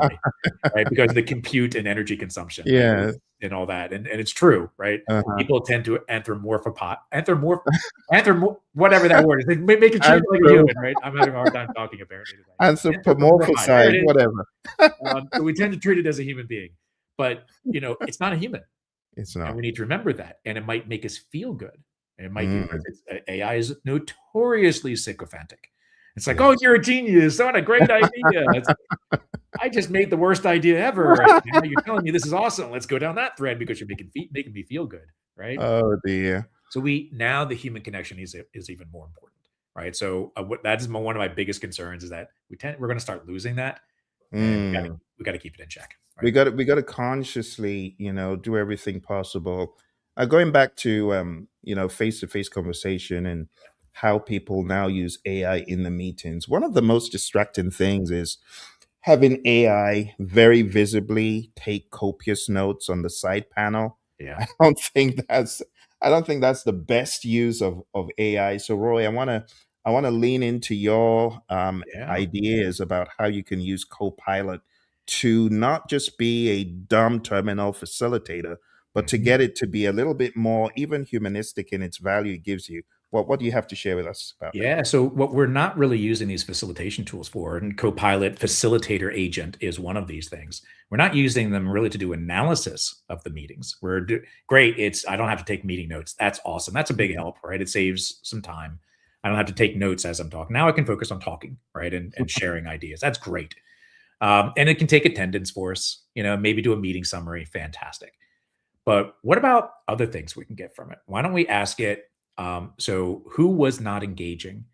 right? Because of the compute and energy consumption, right? Yeah. And all that. And it's true, right? Uh-huh. People tend to whatever that word is. They make it treat like a human, right? I'm having a hard time talking apparently today. Anthropomorphize. There Anthropomorphize, it is. whatever. So we tend to treat it as a human being, but it's not a human, It's and not. we need to remember that. And it might make us feel good. And it might because Mm, AI is notoriously sycophantic. It's like, oh, yes. you're a genius. What a great idea. It's I just made the worst idea ever. And now you're telling me this is awesome. Let's go down that thread because you're making me feel good, right? Oh dear. So now the human connection is even more important, right? So that is one of my biggest concerns is that we're going to start losing that, and Mm. we got to keep it in check, We right? got to we got to consciously, do everything possible. Going back to face-to-face conversation and how people now use AI in the meetings. One of the most distracting things is having AI very visibly take copious notes on the side panel. Yeah, I don't think that's I don't think that's the best use of AI. So Roy, I want to lean into your yeah. ideas about how you can use Copilot to not just be a dumb terminal facilitator, but to Mhm. get it to be a little bit more even humanistic in its value it gives you. What do you have to share with us about that? Yeah. So what we're not really using these facilitation tools for, and Copilot Facilitator Agent is one of these things. We're not using them really to do analysis of the meetings. Great. I don't have to take meeting notes. That's awesome. That's a big help, right? It saves some time. I don't have to take notes as I'm talking. Now I can focus on talking, right? And sharing ideas. That's great. And it can take attendance for us, maybe do a meeting summary. Fantastic. But what about other things we can get from it? Why don't we ask it? So, who was not engaging?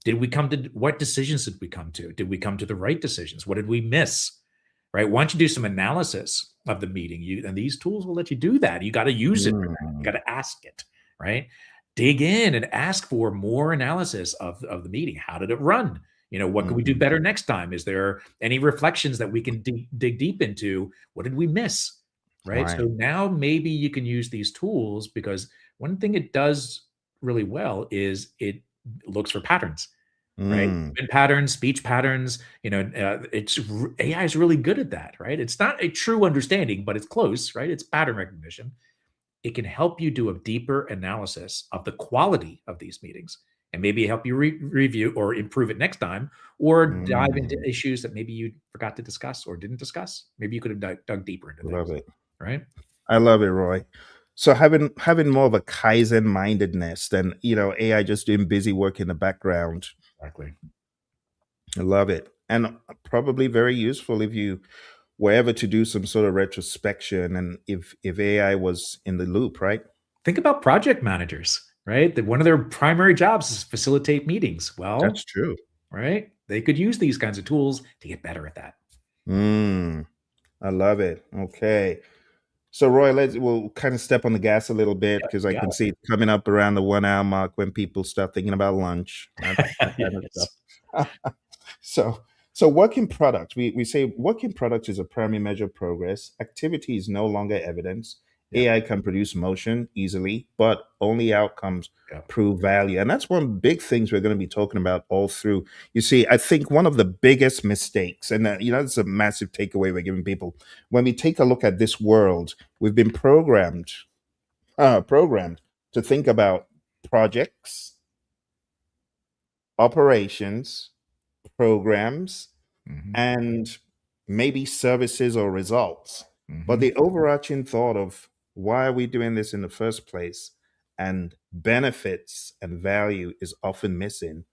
What decisions did we come to? Did we come to the right decisions? What did we miss? Right? Why don't you do some analysis of the meeting? And these tools will let you do that. You got to use it for that. You got Mm, to ask it, right? Dig in and ask for more analysis of the meeting. How did it run? What can we do mhm. better next time? Is there any reflections that we can dig deep into? What did we miss? Right. So Right. now maybe you can use these tools because one thing it does really well is it looks for patterns, right? Mm, Movement patterns, speech patterns. AI is really good at that, right? It's not a true understanding, but it's close, right? It's pattern recognition. It can help you do a deeper analysis of the quality of these meetings and maybe help you review or improve it next time or dive into mm. issues that maybe you forgot to discuss or didn't discuss. Maybe you could have dug deeper into Love things, it. right? I love it, Roy. So having more of a Kaizen mindedness than AI just doing busy work in the background. Exactly. I love it. and probably very useful if you were ever to do some sort of retrospection and if AI was in the loop, right? Think about project managers, right? That one of their primary jobs is facilitate meetings. Well, That's true. right? They could use these kinds of tools to get better at that. Mm, I love it. Okay. So Roy, we'll kind of step on the gas a little bit Yeah, because I you can got see it coming up around the 1 hour mark when people start thinking about lunch, that it. kind of Yes. stuff. So, so working product, we say working product is a primary measure of progress. Activity is no longer evidence. Yeah. AI can produce motion easily, but only outcomes Yeah. prove value. And that's one of the big things we're going to be talking about all through. You see, I think one of the biggest mistakes, and it's a massive takeaway we're giving people when we take a look at this world, we've been programmed to think about projects, operations, programs, Mhm. and maybe services or results. But Mhm. the overarching thought of why are we doing this in the first place and benefits and value is often missing.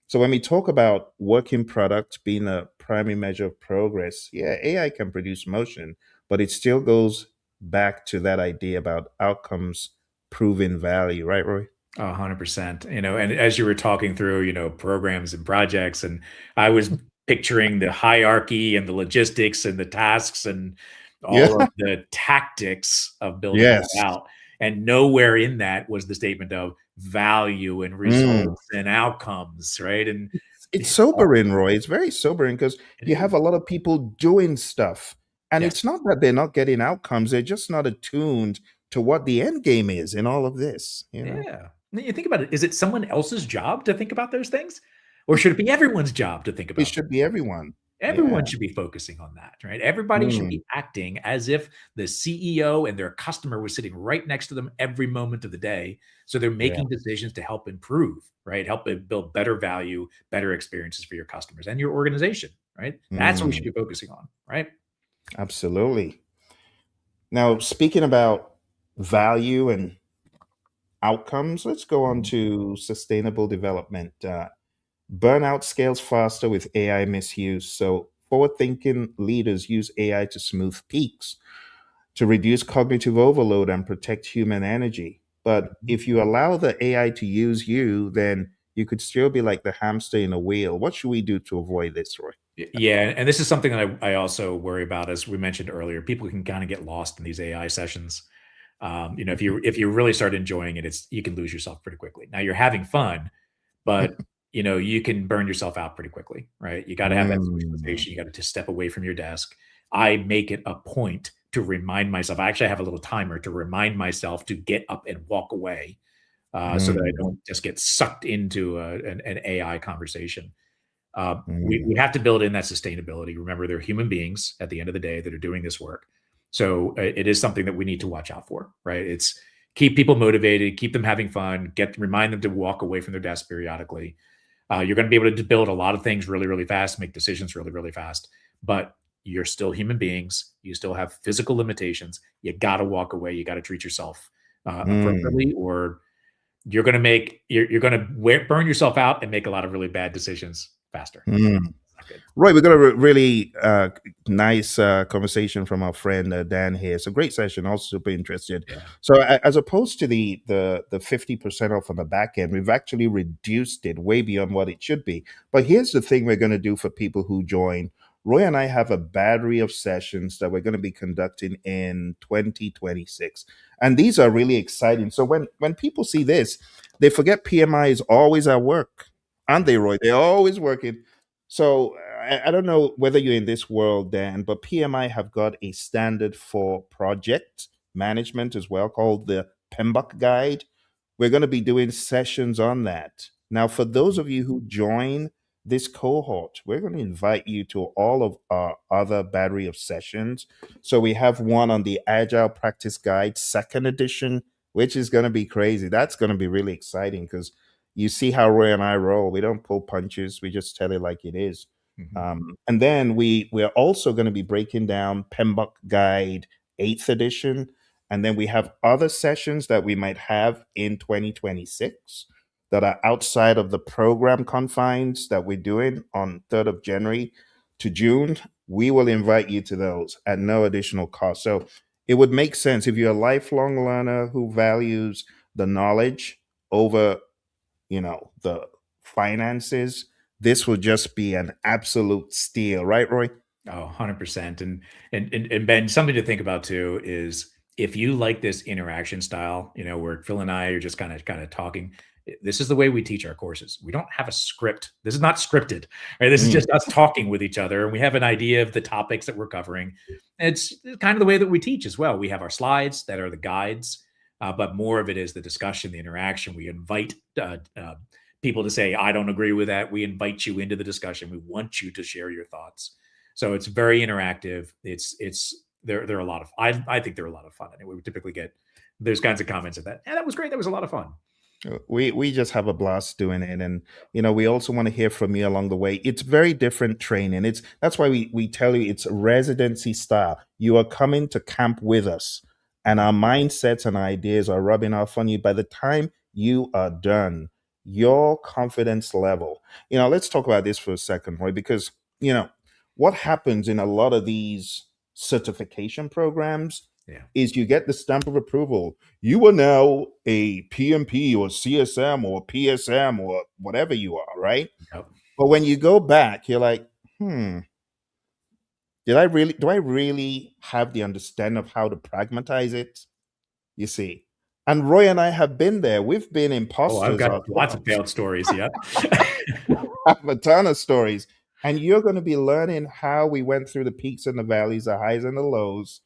So when we talk about working product being a primary measure of progress, yeah, AI can produce motion, but it still goes back to that idea about outcomes proving value, right, Roy? 100%. And as you were talking through, programs and projects, and I was picturing the hierarchy and the logistics and the tasks and Yeah. all of the tactics of building that Yes. out. And nowhere in that was the statement of value and Mm. results and outcomes, right? And It's it's all sobering, Roy. It's very sobering because it you have is. a lot of people doing stuff. And Yes. it's not that they're not getting outcomes, they're just not attuned to what the end game is in all of this, you know? Yeah. Now you think about it, is it someone else's job to think about those things? Or should it be everyone's job to think It about those should be things? everyone. Yeah. Everyone should be focusing on that, right? Everybody should Mm. be acting as if the CEO and their customer was sitting right next to them every moment of the day. So they're Yeah. making decisions to help improve, right? Help it build better value, better experiences for your customers and your organization, right? That's what we should Mm. be focusing on, right? Absolutely. Now, speaking about value and outcomes, let's go on Mhm. to sustainable development. Burnout scales faster with AI misuse. So, forward thinking leaders use AI to smooth peaks, to reduce cognitive overload, and protect human energy. But Mhm. if you allow the AI to use you, then you could still be like the hamster in a wheel. What should we do to avoid this, Roy? Yeah, and this is something that I also worry about, as we mentioned earlier. People can kind of get lost in these AI sessions. If you really start enjoying it, you can lose yourself pretty quickly. Now you're having fun, but you can burn yourself out pretty quickly, right? You got to have that Mm, socialization. You got to just step away from your desk. I make it a point to remind myself. I actually have a little timer to remind myself to get up and walk away, so that I mm, don't just get sucked into an AI conversation. We mm, have to build in that sustainability. Remember, they're human beings at the end of the day that are doing this work. So it is something that we need to watch out for, right? It's keep people motivated, keep them having fun, remind them to walk away from their desk periodically. You're going to be able to build a lot of things really, really fast, make decisions really, really fast, but you're still human beings. You still have physical limitations. You got to walk away. You got to treat yourself mm, appropriately, or you're going to burn yourself out and make a lot of really bad decisions faster. mm. Not good. Roy, we got a really nice conversation from our friend Dan here. It's a great session. Also super interested. Yeah. So, as opposed to the 50% off on the back end, we've actually reduced it way beyond what it should be. But here's the thing: we're going to do for people who join. Roy and I have a battery of sessions that we're going to be conducting in 2026, and these are really exciting. So when people see this, they forget PMI is always at work, aren't Yeah. they, Roy? They're always working. So I don't know whether you're in this world, Dan, but PMI have got a standard for project management as well called the PMBOK Guide. We're going to be doing sessions on that. Now, for those Mhm. of you who join this cohort, we're going to invite you to all of our other battery of sessions. So we have one on the Agile Practice Guide, second edition, which is going to be crazy. That's going to be really exciting because you see how Roy and I roll. We don't pull punches. We just tell it like it is. Mhm. And then we're also going to be breaking down PMBOK Guide 8th edition. And then we have other sessions that we might have in 2026 that are outside of the program confines that we're doing on 3rd of January. to June, we will invite you to those at no additional cost. So it would make sense if you're a lifelong learner who values the knowledge over, the finances. This will just be an absolute steal, right, Roy? Oh, 100%. And Ben, something to think about too is if you like this interaction style, where Phil and I are just kind of talking, this is the way we teach our courses. We don't have a script. This is not scripted, right? This is Mm. just us talking with each other, and we have an idea of the topics that we're covering. It's kind of the way that we teach as well. We have our slides that are the guides, but more of it is the discussion, the interaction. We invite people to say, "I don't agree with that." We invite you into the discussion. We want you to share your thoughts. So it's very interactive. They're a lot of I think they're a lot of fun. Anyway, we typically get those kinds of comments of that. Yeah, that was great. That was a lot of fun. We just have a blast doing it, and we also want to hear from you along the way. It's very different training. That's why we tell you it's residency style. You are coming to camp with us, and our mindsets and ideas are rubbing off on you. By the time you are done, your confidence level. Let's talk about this for a second, Roy, because you know what happens in a lot of these certification programs Yeah. is you get the stamp of approval. You are now a PMP or CSM or PSM or whatever you are, right? Yep. But when you go back, you're like, do I really have the understanding of how to pragmatize it? You see. And Roy and I have been there. We've been Oh, I've imposters got lots of ourselves. failed stories. Yep. Have a ton of stories. And you're going to be learning how we went through the peaks and the valleys, the highs and the lows,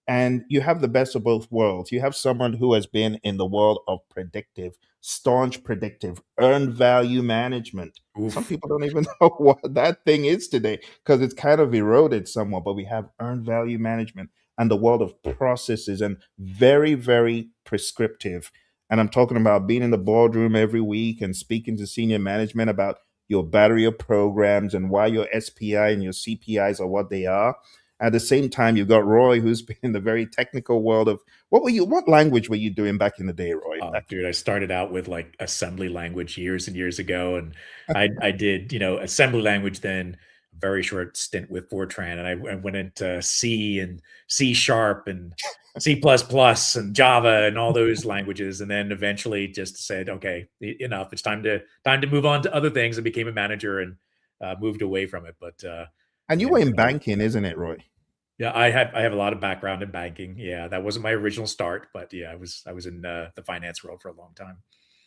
and you have the best of both worlds. You have someone who has been in the world of predictive, staunch predictive, earned value management. Some Oof. people don't even know what that thing is today because it's kind of eroded somewhat, but we have earned value management and the world of processes and very, very prescriptive. And I'm talking about being in the boardroom every week and speaking to senior management about your battery of programs and why your SPI and your CPIs are what they are. At the same time, you've got Roy, who's been in the very technical world of what language were you doing back in the day, Roy? Oh, Back dude, I started out with like assembly language years and years ago, and I did assembly language, then a very short stint with Fortran, and I went into C and C sharp and C plus plus and Java and all those languages, and then eventually just said, okay, enough. It's time to move on to other things, and became a manager and moved away from it. But and you yeah, were in banking, isn't it, Roy? yeah, I have a lot of background in banking. Yeah, that wasn't my original start, but yeah, I was in the finance world for a long time.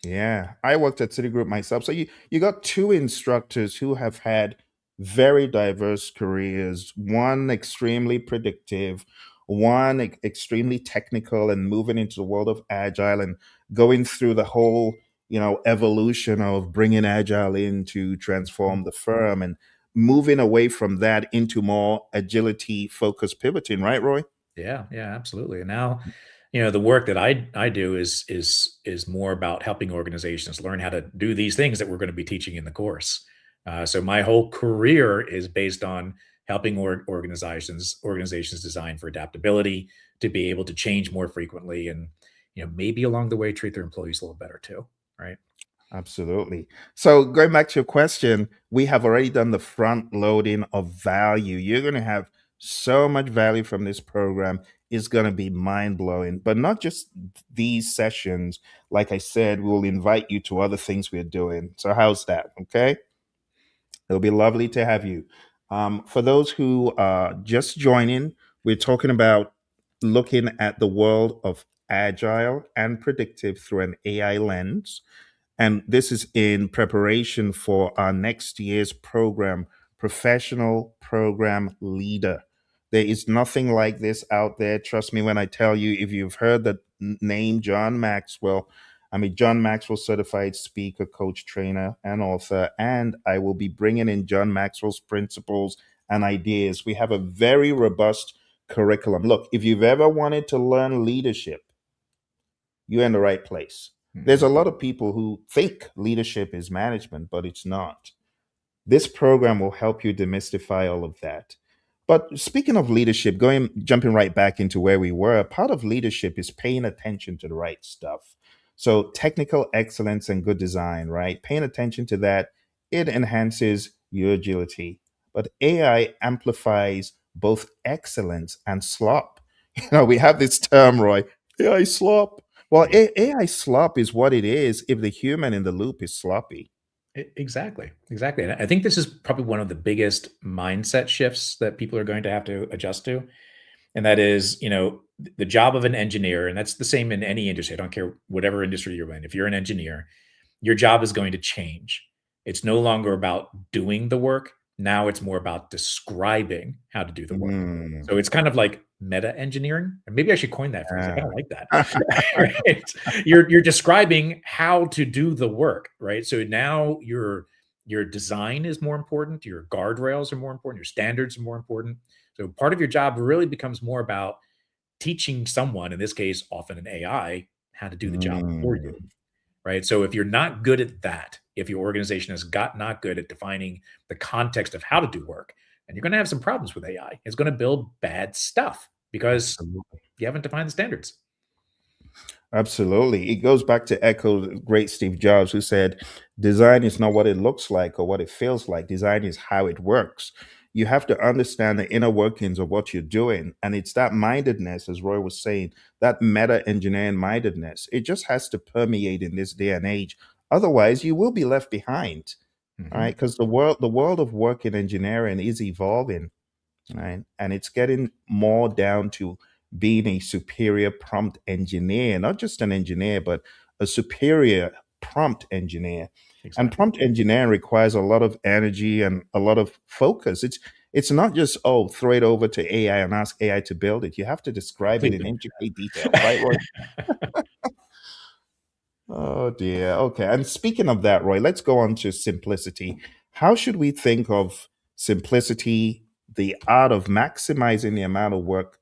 Yeah, I worked at Citigroup myself. So you got two instructors who have had very diverse careers. One extremely predictive, one extremely technical, and moving into the world of agile and going through the whole evolution of bringing agile in to transform the firm and moving away from that into more agility focused pivoting. Right, Roy? Yeah, yeah, absolutely. And now, the work that I do is more about helping organizations learn how to do these things that we're going to be teaching in the course. So my whole career is based on helping organizations design for adaptability, to be able to change more frequently, and maybe along the way treat their employees a little better too. Right? Absolutely. So going back to your question, we have already done the front loading of value. You're going to have so much value from this program. It's going to be mind blowing, but not just these sessions. Like I said, we'll invite you to other things we're doing. So how's that? Okay. It'll be lovely to have you. For those who are just joining, we're talking about looking at the world of agile and predictive through an AI lens. And this is in preparation for our next year's program, Professional Program Leader. There is nothing like this out there. Trust me when I tell you, if you've heard the name John Maxwell, I'm a John Maxwell certified speaker, coach, trainer, and author. And I will be bringing in John Maxwell's principles and ideas. We have a very robust curriculum. Look, if you've ever wanted to learn leadership, you're in the right place. There's Mhm. a lot of people who think leadership is management, but it's not. This program will help you demystify all of that. But speaking of leadership, jumping right back into where we were, part of leadership is paying attention to the right stuff. So technical excellence and good design, right? Paying attention to that, it enhances your agility. but AI amplifies both excellence and slop. We have this term, Roy, AI slop. Well, Yeah. AI slop is what it is if the human in the loop is sloppy. Exactly. Exactly. And I think this is probably one of the biggest mindset shifts that people are going to have to adjust to. And that is, the job of an engineer, and that's the same in any industry. I don't care whatever industry you're in. If you're an engineer, your job is going to change. It's no longer about doing the work. Now it's more about describing how to do the work. Mm, So it's kind of like meta engineering. And maybe I should coin that phrase. I kind yeah. of like that. Right? You're describing how to do the work, right? So now your design is more important, your guardrails are more important, your standards are more important. So part of your job really becomes more about teaching someone, in this case, often an AI, how to do the job for you, Mm. right? So if you're not good at that, if your organization has got not good at defining the context of how to do work, and you're going to have some problems with AI. It's going to build bad stuff because Absolutely. you haven't defined the standards. Absolutely. It goes back to echo the great Steve Jobs, who said, design is not what it looks like or what it feels like. Design is how it works. You have to understand the inner workings of what you're doing. And it's that mindedness, as Roy was saying, that meta engineering mindedness. It just has to permeate in this day and age. Otherwise, you will be left behind. All Mhm. right. Because the world of work in engineering is evolving, right? And it's getting more down to being a superior prompt engineer, not just an engineer, but a superior prompt engineer. And Exactly. prompt engineering requires a lot of energy and a lot of focus. It's not just, oh, throw it over to AI and ask AI to build it. You have to describe it Please in don't intricate detail, do right, Roy? that. Oh dear. Okay. And speaking of that, Roy, let's go on to simplicity. How should we think of simplicity, the art of maximizing the amount of work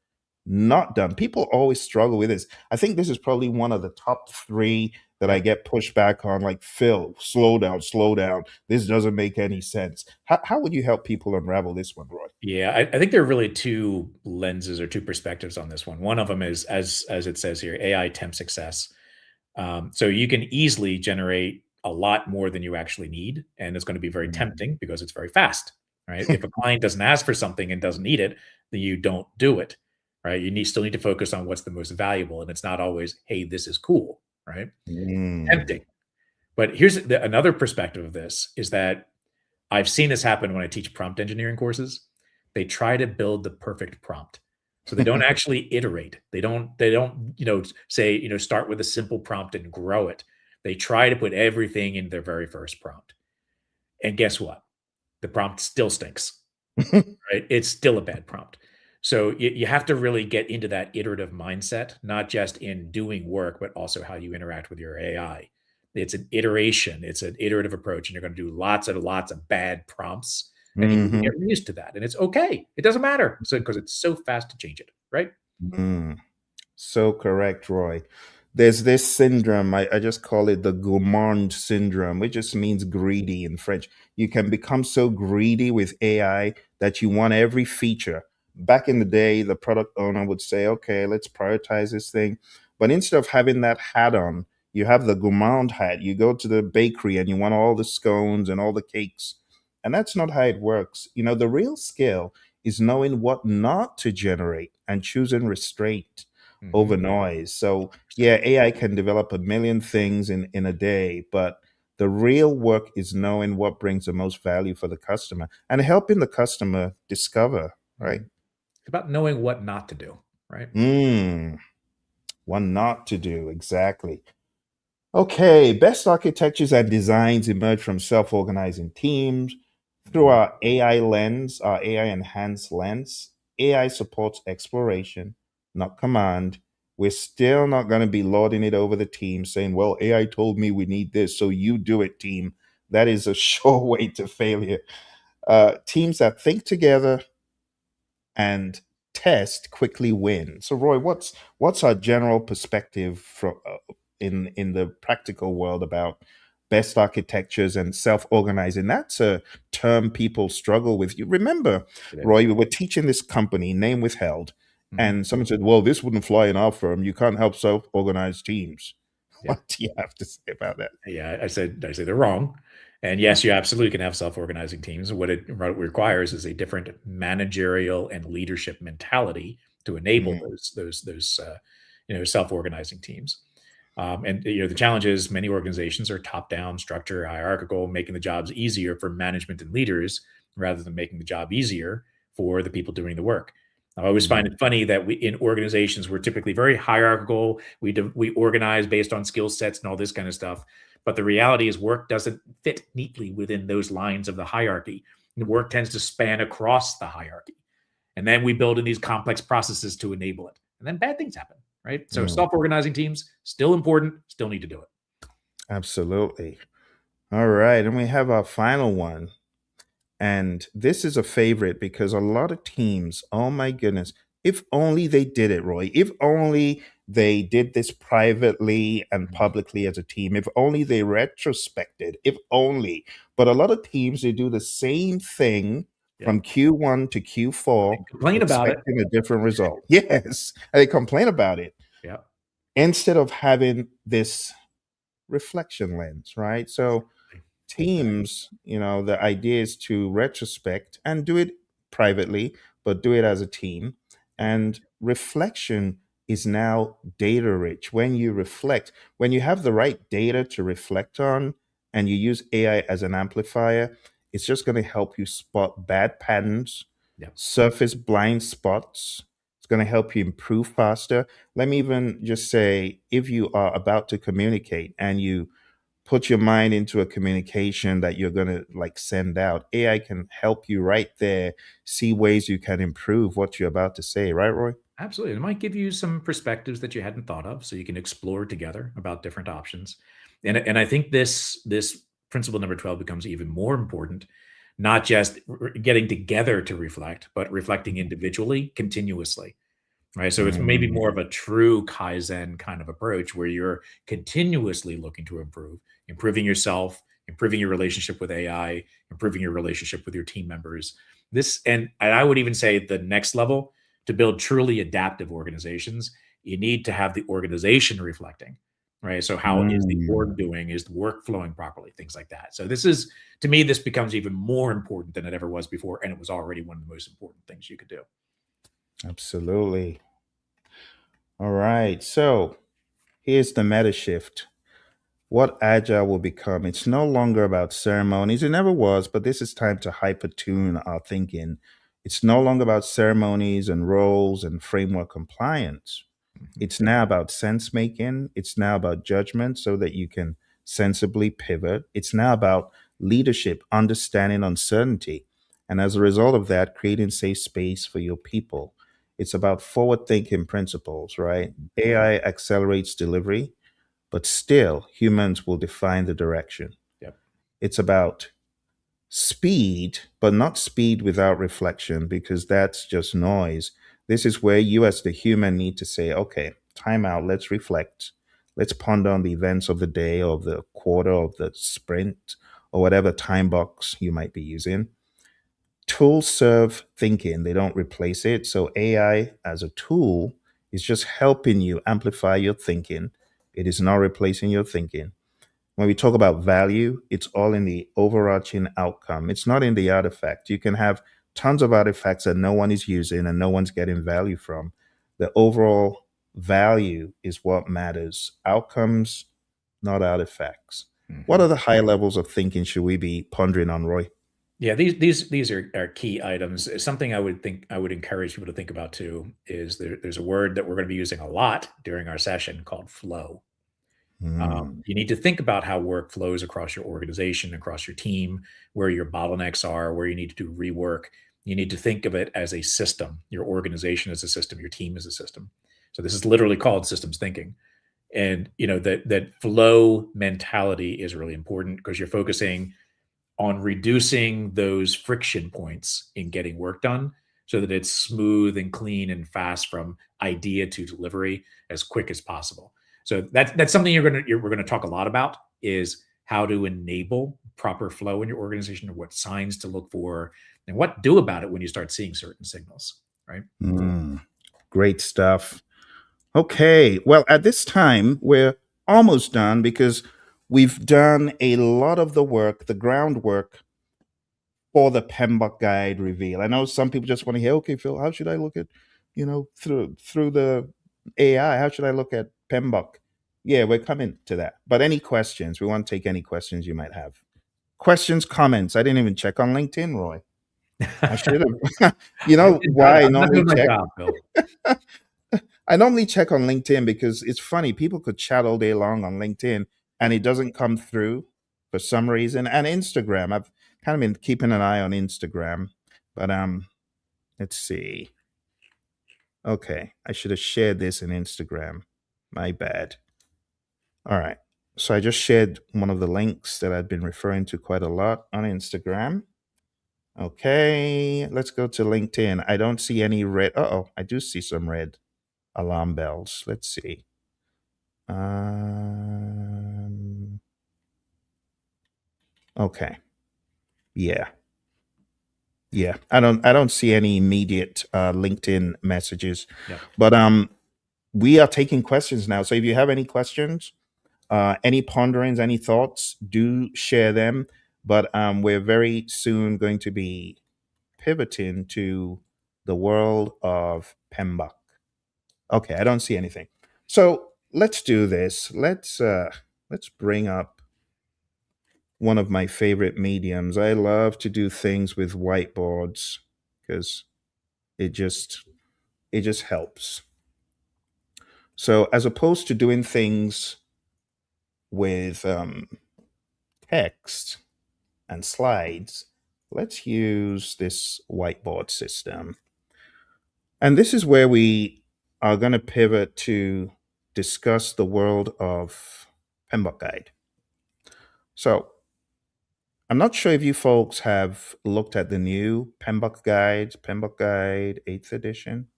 not done? People always struggle with this. I think this is probably one of the top three that I Yep. get pushed back on, like, Phil, slow down, slow down. This doesn't make any sense. How would you help people unravel this one, Roy? Yeah, I think there are really two lenses or two perspectives on this one. One of them is, as it says here, AI temp success. So you can easily generate a lot more than you actually need, and it's going to be very Mm. tempting because it's very fast, right? If a client doesn't ask for something and doesn't need it, then you don't do it, right? You still need to focus on what's the most valuable, and it's not always, hey, this is cool, right? Mm. Tempting. But here's another perspective of this is that I've seen this happen when I teach prompt engineering courses. They try to build the perfect prompt. So they don't actually iterate. They don't, say, start with a simple prompt and grow it. They try to put everything in their very first prompt. And guess what? The prompt still stinks, right? It's still a bad prompt. So you have to really get into that iterative mindset, not just in doing work, but also how you interact with your AI. It's an iteration, it's an iterative approach, and you're going to do lots of bad prompts, and you will Mhm. get used to that. And it's okay. It doesn't matter. So because it's so fast to change it, right? Mm. So correct, Roy. There's this syndrome, I just call it the gourmand syndrome, which just means greedy in French. You can become so greedy with AI that you want every feature. Back in the day, the product owner would say, okay, let's prioritize this thing. But instead of having that hat on, you have the gourmand hat. You go to the bakery and you want all the scones and all the cakes. And that's not how it works. The real skill is knowing what not to generate and choosing restraint over Mhm. noise. So 100%. yeah, AI can develop a million things in a day, but the real work is knowing what brings the most value for the customer and helping the customer discover, right? Mhm. It's about knowing what not to do, right? Mm, what not to do, exactly. Okay, best architectures and designs emerge from self-organizing teams through Mhm. our AI lens, our AI enhanced lens. AI supports exploration, not command. We're still not going to be lording it over the team saying, well, AI told me we need this, so you do it, team. That is a sure way to failure. Teams that think together and test quickly win. So, Roy, what's our general perspective from in the practical world about best architectures and self-organizing? That's a term people struggle with. You remember, It Roy, is. we were teaching this company, name withheld, Mhm. and someone said, "Well, this wouldn't fly in our firm. You can't help self-organized teams." Yeah. What do you have to say about that? Yeah, I said they're wrong. And yes, you absolutely can have self-organizing teams. What it requires is a different managerial and leadership mentality to enable Mm, those self-organizing teams. And the challenge is many organizations are top-down structure, hierarchical, making the jobs easier for management and leaders rather than making the job easier for the people doing the work. I always find mm, it funny that we in organizations we're typically very hierarchical. We organize based on skill sets and all this kind of stuff. But the reality is work doesn't fit neatly within those lines of the hierarchy. The work tends to span across the hierarchy. And then we build in these complex processes to enable it. And then bad things happen, right? So mm. self-organizing teams, still important, still need to do it. Absolutely. All right. And we have our final one. And this is a favorite because a lot of teams, oh my goodness, if only they did it, Roy. If only they did this privately and Mhm. publicly as a team. If only they retrospected. If only. But a lot of teams, they do the same thing from Yep. Q1 to Q4, And complain about it. expecting a different result. Yes. And they complain about it Yep. instead of having this reflection lens, right? So teams, the idea is to retrospect and do it privately, but do it as a team. And reflection is now data rich. When you reflect, when you have the right data to reflect on and you use AI as an amplifier, it's just going to help you spot bad patterns, Yep. surface blind spots. It's going to help you improve faster. Let me even just say if you are about to communicate and you put your mind into a communication that you're going to like send out, AI can help you right there see ways you can improve what you're about to say, right, Roy? Absolutely. It might give you some perspectives that you hadn't thought of, so you can explore together about different options. And I think this principle number 12 becomes even more important, not just getting together to reflect, but reflecting individually continuously. Right. So it's maybe more Mm, of a true Kaizen kind of approach where you're continuously looking to improve, improving yourself, improving your relationship with AI, improving your relationship with your team members. And I would even say the next level to build truly adaptive organizations, you need to have the organization reflecting, right? So how is the mm. org doing? Is the work flowing properly? Things like that. So this is to me, this becomes even more important than it ever was before. And it was already one of the most important things you could do. Absolutely. All right. So here's the meta shift. What agile will become. It's no longer about ceremonies. It never was, but this is time to hyper tune our thinking. It's no longer about ceremonies and roles and framework compliance. Mhm. It's now about sense making. It's now about judgment so that you can sensibly pivot. It's now about leadership, understanding uncertainty. And as a result of that, creating safe space for your people. It's about forward thinking principles, right? AI accelerates delivery, but still humans will define the direction. Yep. It's about speed, but not speed without reflection, because that's just noise. This is where you, as the human, need to say, okay, time out, let's reflect. Let's ponder on the events of the day, of the quarter, of the sprint, or whatever time box you might be using. Tools serve thinking, they don't replace it. So, AI as a tool is just helping you amplify your thinking. It is not replacing your thinking. When we talk about value, it's all in the overarching outcome. It's not in the artifact. You can have tons of artifacts that no one is using and no one's getting value from. The overall value is what matters. Outcomes, not artifacts. What Mhm. other high levels of thinking should we be pondering on, Roy? Yeah, these are key items. Something I would encourage people to think about too is there's a word that we're going to be using a lot during our session called flow. Hmm. You need to think about how work flows across your organization, across your team, where your bottlenecks are, where you need to do rework. You need to think of it as a system. Your organization is a system. Your team is a system. So this is literally called systems thinking. And that flow mentality is really important because you're focusing on reducing those friction points in getting work done so that it's smooth and clean and fast from idea to delivery as quick as possible. So that's something we're gonna talk a lot about is how to enable proper flow in your organization and what signs to look for and what to do about it when you start seeing certain signals, right? Mm, great stuff. Okay. Well, at this time, we're almost done because we've done a lot of the work, the groundwork for the PMBOK guide reveal. I know some people just want to hear, okay, Phil, how should I look at, through the AI, how should I look at PMBOK? Yeah, we're coming to that. But any questions? We want to take any questions you might have. Questions, comments. I didn't even check on LinkedIn, Roy. I should have. You I know did not. why I I'm not normally doing my check? job, Bill. I normally check on LinkedIn because it's funny. People could chat all day long on LinkedIn and it doesn't come through for some reason. And Instagram, I've kind of been keeping an eye on Instagram. But let's see. Okay, I should have shared this in Instagram. My bad. All right. So I just shared one of the links that I've been referring to quite a lot on Instagram. Okay, let's go to LinkedIn. I don't see any red. Oh, I do see some red alarm bells. Let's see. Um, okay. Yeah. Yeah. I don't see any immediate LinkedIn messages. Yep. But we are taking questions now. So if you have any questions, any ponderings, any thoughts, do share them. But we're very soon going to be pivoting to the world of PMBOK. Okay, I don't see anything. So let's do this. Let's bring up one of my favorite mediums. I love to do things with whiteboards because it just it just helps. So as opposed to doing things with text and slides, let's use this whiteboard system. And this is where we are going to pivot to discuss the world of PMBOK Guide. So I'm not sure if you folks have looked at the new PMBOK Guide 8th edition.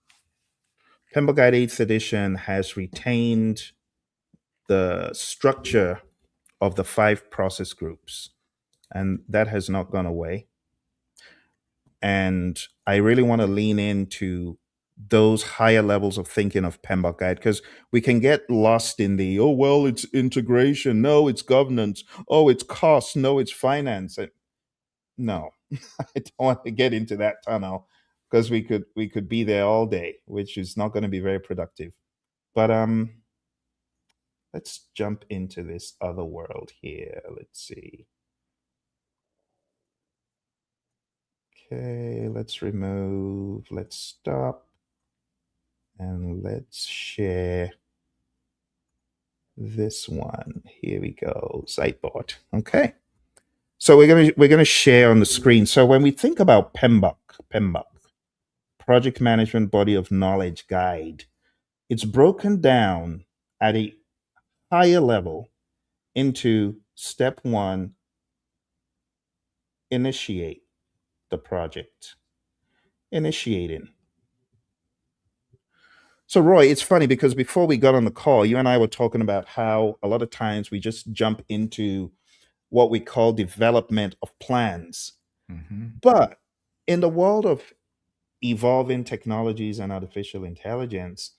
PMBOK Guide 8th edition has retained the structure of the 5 process groups, and that has not gone away. And I really want to lean into those higher levels of thinking of PMBOK Guide because we can get lost in the, oh, well, it's integration. No, it's governance. Oh, it's cost. No, it's finance. No, I don't want to get into that tunnel because we could be there all day, which is not going to be very productive. But let's jump into this other world here. Let's see. Okay, let's remove, let's stop, and let's share this one. Here we go, Sideboard. Okay. So we're gonna share on the screen. So when we think about PMBOK, Project Management Body of Knowledge Guide, it's broken down at a higher level into step one, initiate the project. Initiating. So, Roy, it's funny because before we got on the call, you and I were talking about how a lot of times we just jump into what we call development of plans. Hmm. But in the world of evolving technologies and artificial intelligence,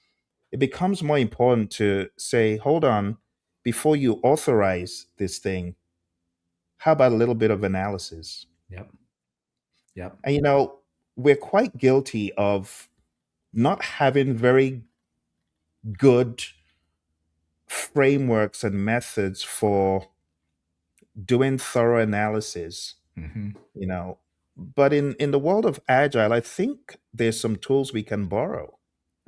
it becomes more important to say, hold on, before you authorize this thing, how about a little bit of analysis? Yep. Yep. And we're quite guilty of not having very good frameworks and methods for doing thorough analysis, Hmm. you know. But in the world of agile, I think there's some tools we can borrow.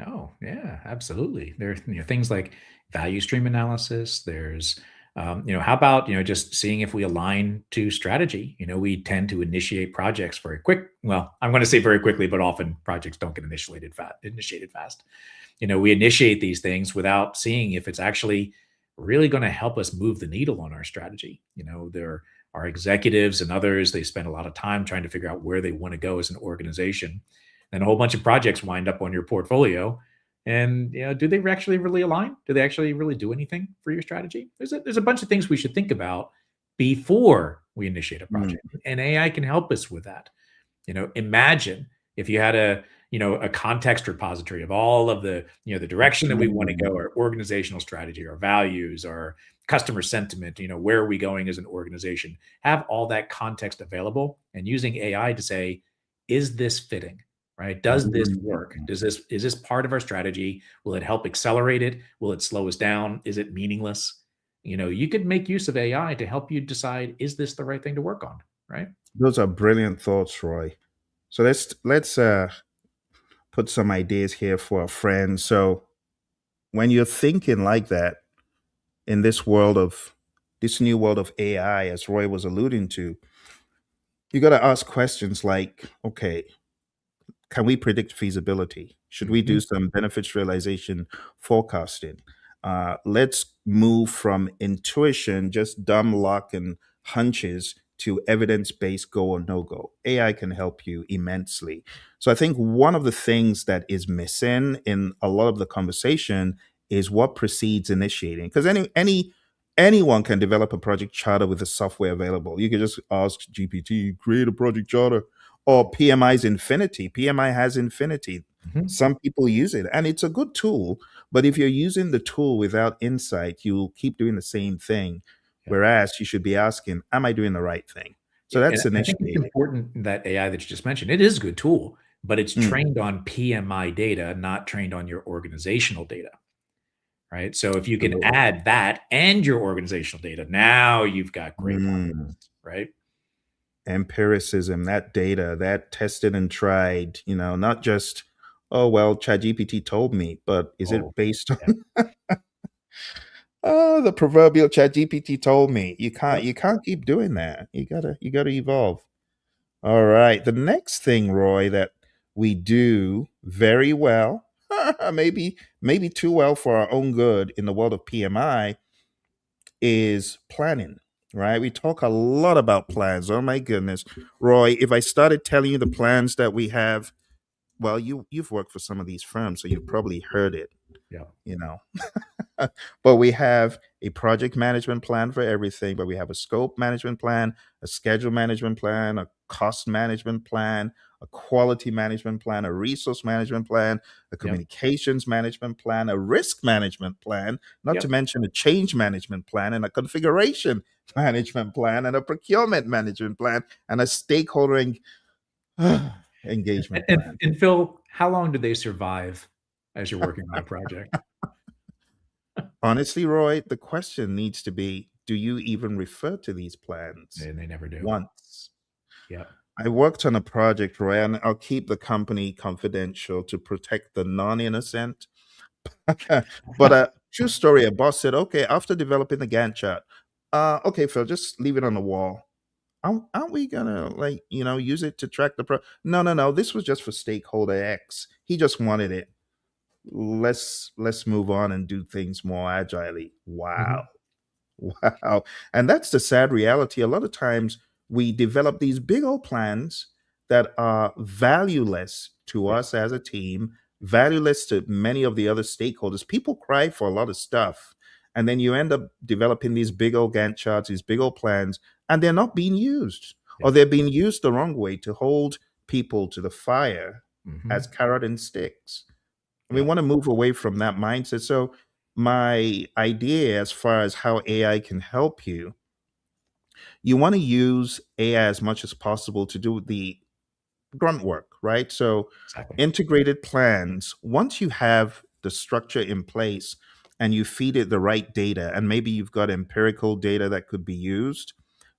Oh, yeah, absolutely. There are, things like value stream analysis. There's, how about, just seeing if we align to strategy? We tend to initiate projects very quick. Well, I'm going to say very quickly, but often projects don't get initiated fast. We initiate these things without seeing if it's actually really going to help us move the needle on our strategy. There are executives and others, they spend a lot of time trying to figure out where they want to go as an organization. And a whole bunch of projects wind up on your portfolio. And do they actually really align? Do they actually really do anything for your strategy? There's a bunch of things we should think about before we initiate a Mm, project. And AI can help us with that. Imagine if you had a context repository of all of the direction that we want to Mm. go, our organizational strategy, our values, our customer sentiment, where are we going as an organization? Have all that context available and using AI to say, is this fitting? Right? Does this Mm. work? Is this part of our strategy? Will it help accelerate it? Will it slow us down? Is it meaningless? You could make use of AI to help you decide, is this the right thing to work on? Right? Those are brilliant thoughts, Roy. So let's put some ideas here for a friend. So when you're thinking like that in this new world of AI, as Roy was alluding to, you got to ask questions like, okay, can we predict feasibility? Should we Mhm. do some benefits realization forecasting? Let's move from intuition, just dumb luck and hunches, to evidence based go or no go. AI can help you immensely. So I think one of the things that is missing in a lot of the conversation is what precedes initiating. Because anyone can develop a project charter with the software available. You can just ask GPT, create a project charter, or PMI's Infinity. PMI has Infinity. Mhm. Some people use it and it's a good tool, but if you're using the tool without insight, you'll keep doing the same thing. Yeah. Whereas you should be asking, am I doing the right thing? So Yeah, and that's I think it's initiating. important that AI that you just mentioned, it is a good tool, but it's Mm. trained on PMI data, not trained on your organizational data, right? So if you can Absolutely. add that and your organizational data, now you've got great Mm. confidence, right? Empiricism, that data, that tested and tried, not just, oh, well, ChatGPT told me, but is Oh, it based yeah. on, oh, the proverbial ChatGPT told me? You can't, Yep. you can't keep doing that. You gotta evolve. All right. The next thing, Roy, that we do very well, maybe too well for our own good in the world of PMI, is planning. Right? We talk a lot about plans. Oh my goodness, Roy! If I started telling you the plans that we have, well, you've worked for some of these firms, so you've probably heard it. Yeah. You know, but we have a project management plan for everything, but we have a scope management plan, a schedule management plan, a cost management plan, a quality management plan, a resource management plan, a Yep. communications management plan, a risk management plan, not to Yep. mention a change management plan, and a configuration management plan, and a procurement management plan, and a stakeholder And, engagement and, plan. and Phil, how long do they survive as you're working on a project? Honestly, Roy, the question needs to be, do you even refer to these plans And they never do. once? Yep. I worked on a project, Roy, and I'll keep the company confidential to protect the non innocent. But true story, a boss said, okay, after developing the Gantt chart, okay, Phil, just leave it on the wall. Aren't we gonna use it to track the No, no, no. This was just for stakeholder X. He just wanted it. Let's move on and do things more agilely. Wow. Mhm. Wow. And that's the sad reality. A lot of times we develop these big old plans that are valueless to Yep. us as a team, valueless to many of the other stakeholders. People cry for a lot of stuff. And then you end up developing these big old Gantt charts, these big old plans, and they're not being used, or Yep. they're being used the wrong way to hold people to the fire as Mhm. carrot and sticks. We Yep. want to move away from that mindset. So, my idea as far as how AI can help you, you want to use AI as much as possible to do the grunt work, right? So, Exactly. integrated plans, once you have the structure in place and you feed it the right data, and maybe you've got empirical data that could be used,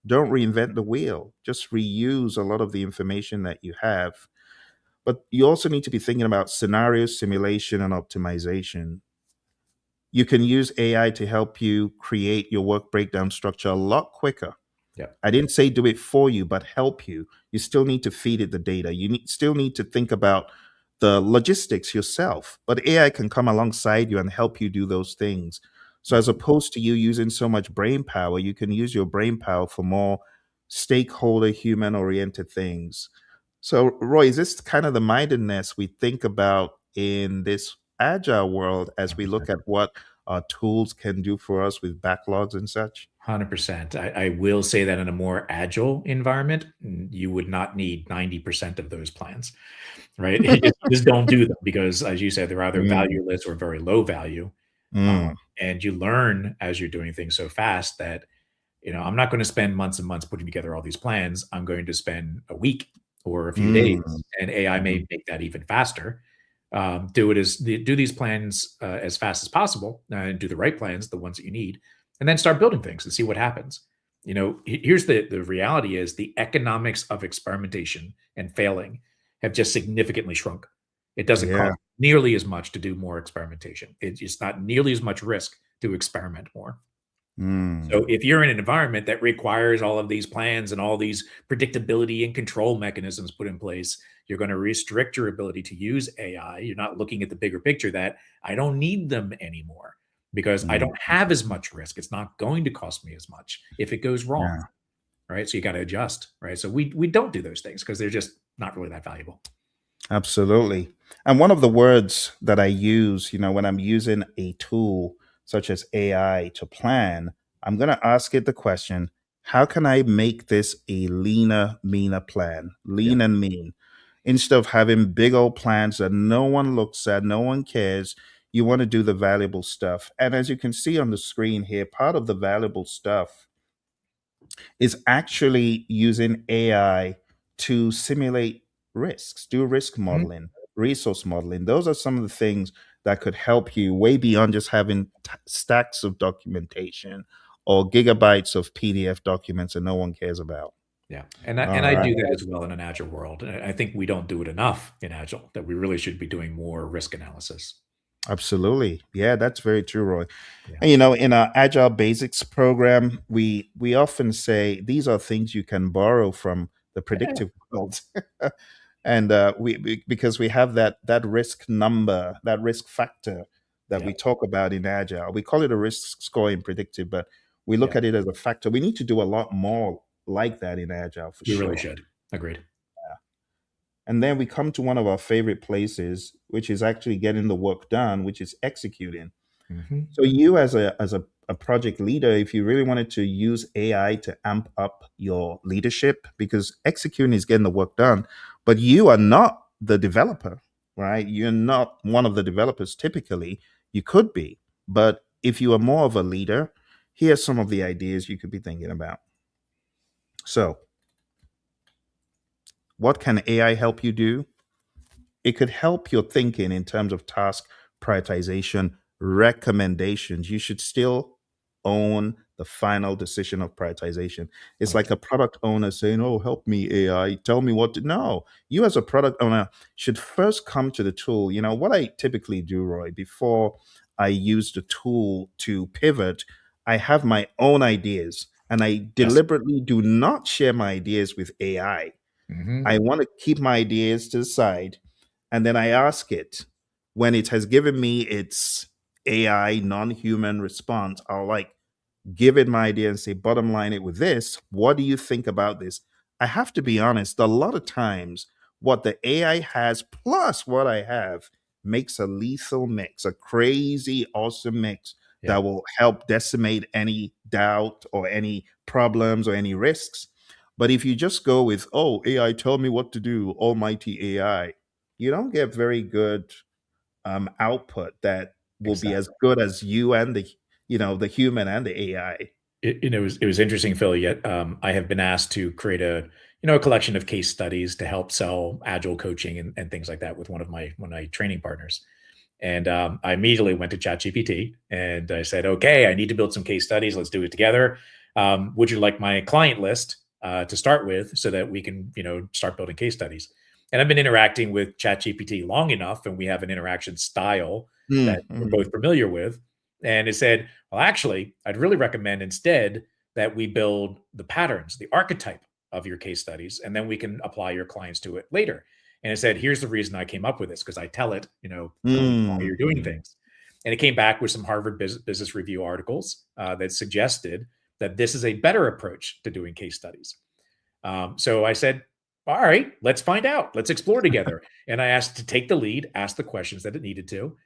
don't reinvent the wheel. Just reuse a lot of the information that you have. But you also need to be thinking about scenario simulation and optimization. You can use AI to help you create your work breakdown structure a lot quicker. Yep. I didn't say do it for you, but help you. You still need to feed it the data. Still need to think about the logistics yourself, but AI can come alongside you and help you do those things. So, Yep. as opposed to you using so much brain power, you can use your brain power for more stakeholder, human oriented things. So, Roy, is this kind of the mindedness we think about in this agile world as we look 100%. at what our tools can do for us with backlogs and such? 100%. I will say that in a more agile environment, you would not need 90% of those plans, right? You just don't do them because, as you said, they're either Mm, valueless or very low value. Um, mm, and you learn as you're doing things so fast that, I'm not going to spend months and months putting together all these plans. I'm going to spend a week or a few days, mm, and AI mhm. may make that even faster. Do these plans as fast as possible, and do the right plans, the ones that you need, and then start building things and see what happens. Here's the reality: is the economics of experimentation and failing have just significantly shrunk. It doesn't Yeah. cost nearly as much to do more experimentation. It's not nearly as much risk to experiment more. So Mm, if you're in an environment that requires all of these plans and all these predictability and control mechanisms put in place, you're going to restrict your ability to use AI. You're not looking at the bigger picture that I don't need them anymore because I mm, don't have as much risk. It's not going to cost me as much if it goes wrong, yeah, right? So you got to adjust, right? So we don't do those things because they're just not really that valuable. absolutely. And one of the words that I use, when I'm using a tool such as AI to plan, I'm going to ask it the question, how can I make this a leaner, meaner plan? Yeah. Lean and mean. Instead of having big old plans that no one looks at, no one cares, you want to do the valuable stuff. And as you can see on the screen here, part of the valuable stuff is actually using AI to simulate risks, do risk Mhm. modeling, resource modeling. Those are some of the things that could help you way beyond just having stacks of documentation or gigabytes of PDF documents that no one cares about. Yeah, and I All right. do that as well in an agile world. And I think we don't do it enough in agile. That we really should be doing more risk analysis. Absolutely. Yeah, that's very true, Roy. Yeah. And in our Agile Basics program, we often say these are things you can borrow from the Yeah. predictive world. And because we have that risk number, that risk factor that Yeah. we talk about in Agile. We call it a risk score in predictive, but we look Yeah. at it as a factor. We need to do a lot more like that in Agile for We really sure. should. Agreed. And then we come to one of our favorite places, which is actually getting the work done, which is executing. Mhm. So you as a project leader, if you really wanted to use AI to amp up your leadership, because executing is getting the work done, but you are not the developer, right? You're not one of the developers typically. You could be, but if you are more of a leader, here's some of the ideas you could be thinking about. So, what can AI help you do? It could help your thinking in terms of task prioritization, recommendations. You should still own the final decision of prioritization. It's like a 100%. product owner saying, "Oh, help me, AI, tell me what to." No, you as a product owner should first come to the tool. What I typically do, Roy, before I use the tool to pivot, I have my own ideas, and I Yes. deliberately do not share my ideas with AI. I Mhm. want to keep my ideas to the side, and then I ask it when it has given me its AI non-human response. I'll like give it my idea and say, bottom line it with this. What do you think about this? I have to be honest, a lot of times what the AI has plus what I have makes a lethal mix, a crazy awesome mix Yeah. that will help decimate any doubt or any problems or any risks. But if you just go with, oh, AI, tell me what to do, almighty AI, you don't get very good output that will be as Exactly. good as you and the human and the AI. It was interesting, Phil. Yet I have been asked to create a collection of case studies to help sell agile coaching and things like that with one of my training partners. And I immediately went to ChatGPT and I said, "Okay, I need to build some case studies. Let's do it together. Would you like my client list to start with, so that we can start building case studies?" And I've been interacting with ChatGPT long enough, and we have an interaction style that we're Mm-hmm. both familiar with. And it said, "Well, actually, I'd really recommend instead that we build the patterns, the archetype of your case studies, and then we can apply your clients to it later." And it said, "Here's the reason I came up with this, because I tell it, why you're doing Mm-hmm. things." And it came back with some Harvard Business Review articles that suggested that this is a better approach to doing case studies. So I said, "All right, let's find out. Let's explore together." And I asked to take the lead, ask the questions that it needed to.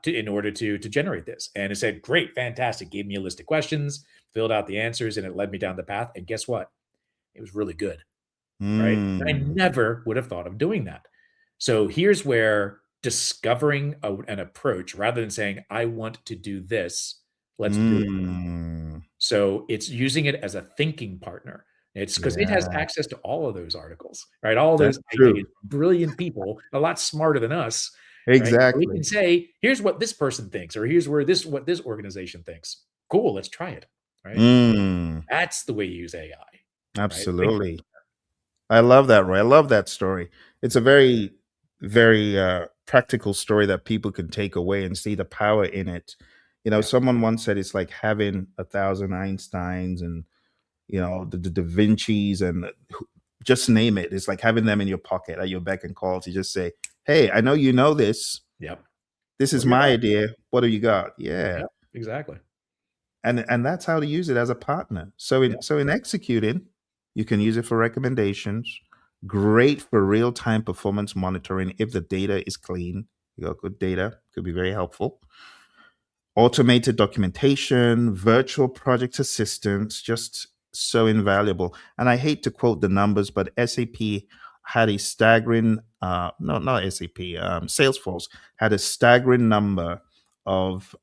in order to generate this. And it said, great, fantastic. Gave me a list of questions, filled out the answers, and it led me down the path. And guess what? It was really good, right? I Mm, never would have thought of doing that. So here's where discovering an approach rather than saying, I want to do this, let's do it. mm. So it's using it as a thinking partner. It's because it has Yeah, access to all of those articles, right? All that's those true. ideas, brilliant people, a lot smarter than us, right? So we Exactly. can say, here's what this person thinks, or here's where this what this organization thinks. Cool, let's try it. Right. Mm, That's the way you use AI, right? Thinking. absolutely. I love that, Roy. I love that story. It's a very, very practical story that people can take away and see the power in it. Yeah. Someone once said it's like having 1,000 Einsteins and the Da Vinci's and just name it. It's like having them in your pocket at your beck and call to just say, "Hey, I know you know this. Yep. This What is do you my got? idea. What do you got?" Yeah, Yep. Exactly. and that's how to use it as a partner. So Yeah. in executing, you can use it for recommendations. Great for real time performance monitoring if the data is clean. You got good data, could be very helpful. Automated documentation, virtual project assistance, just so invaluable. And I hate to quote the numbers, but SAP had a staggering, no, not SAP, Salesforce had a staggering number of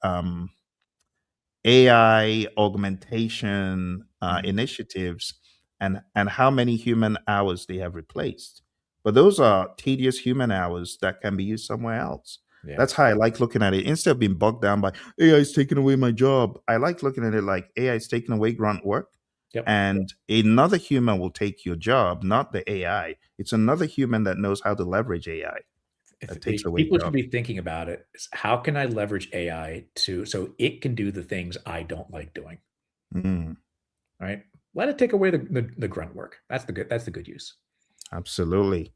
AI augmentation Mhm. initiatives and how many human hours they have replaced. But those are tedious human hours that can be used somewhere else. Yeah. That's how I like looking at it. Instead of being bogged down by AI is taking away my job, I like looking at it like AI is taking away grunt work Yep. and another human will take your job, not the AI. It's another human that knows how to leverage AI If that takes away people should jobs. be thinking about it is how can I leverage AI to so it can do the things I don't like doing, Mm, right? Let it take away the grunt work. That's the good use. absolutely.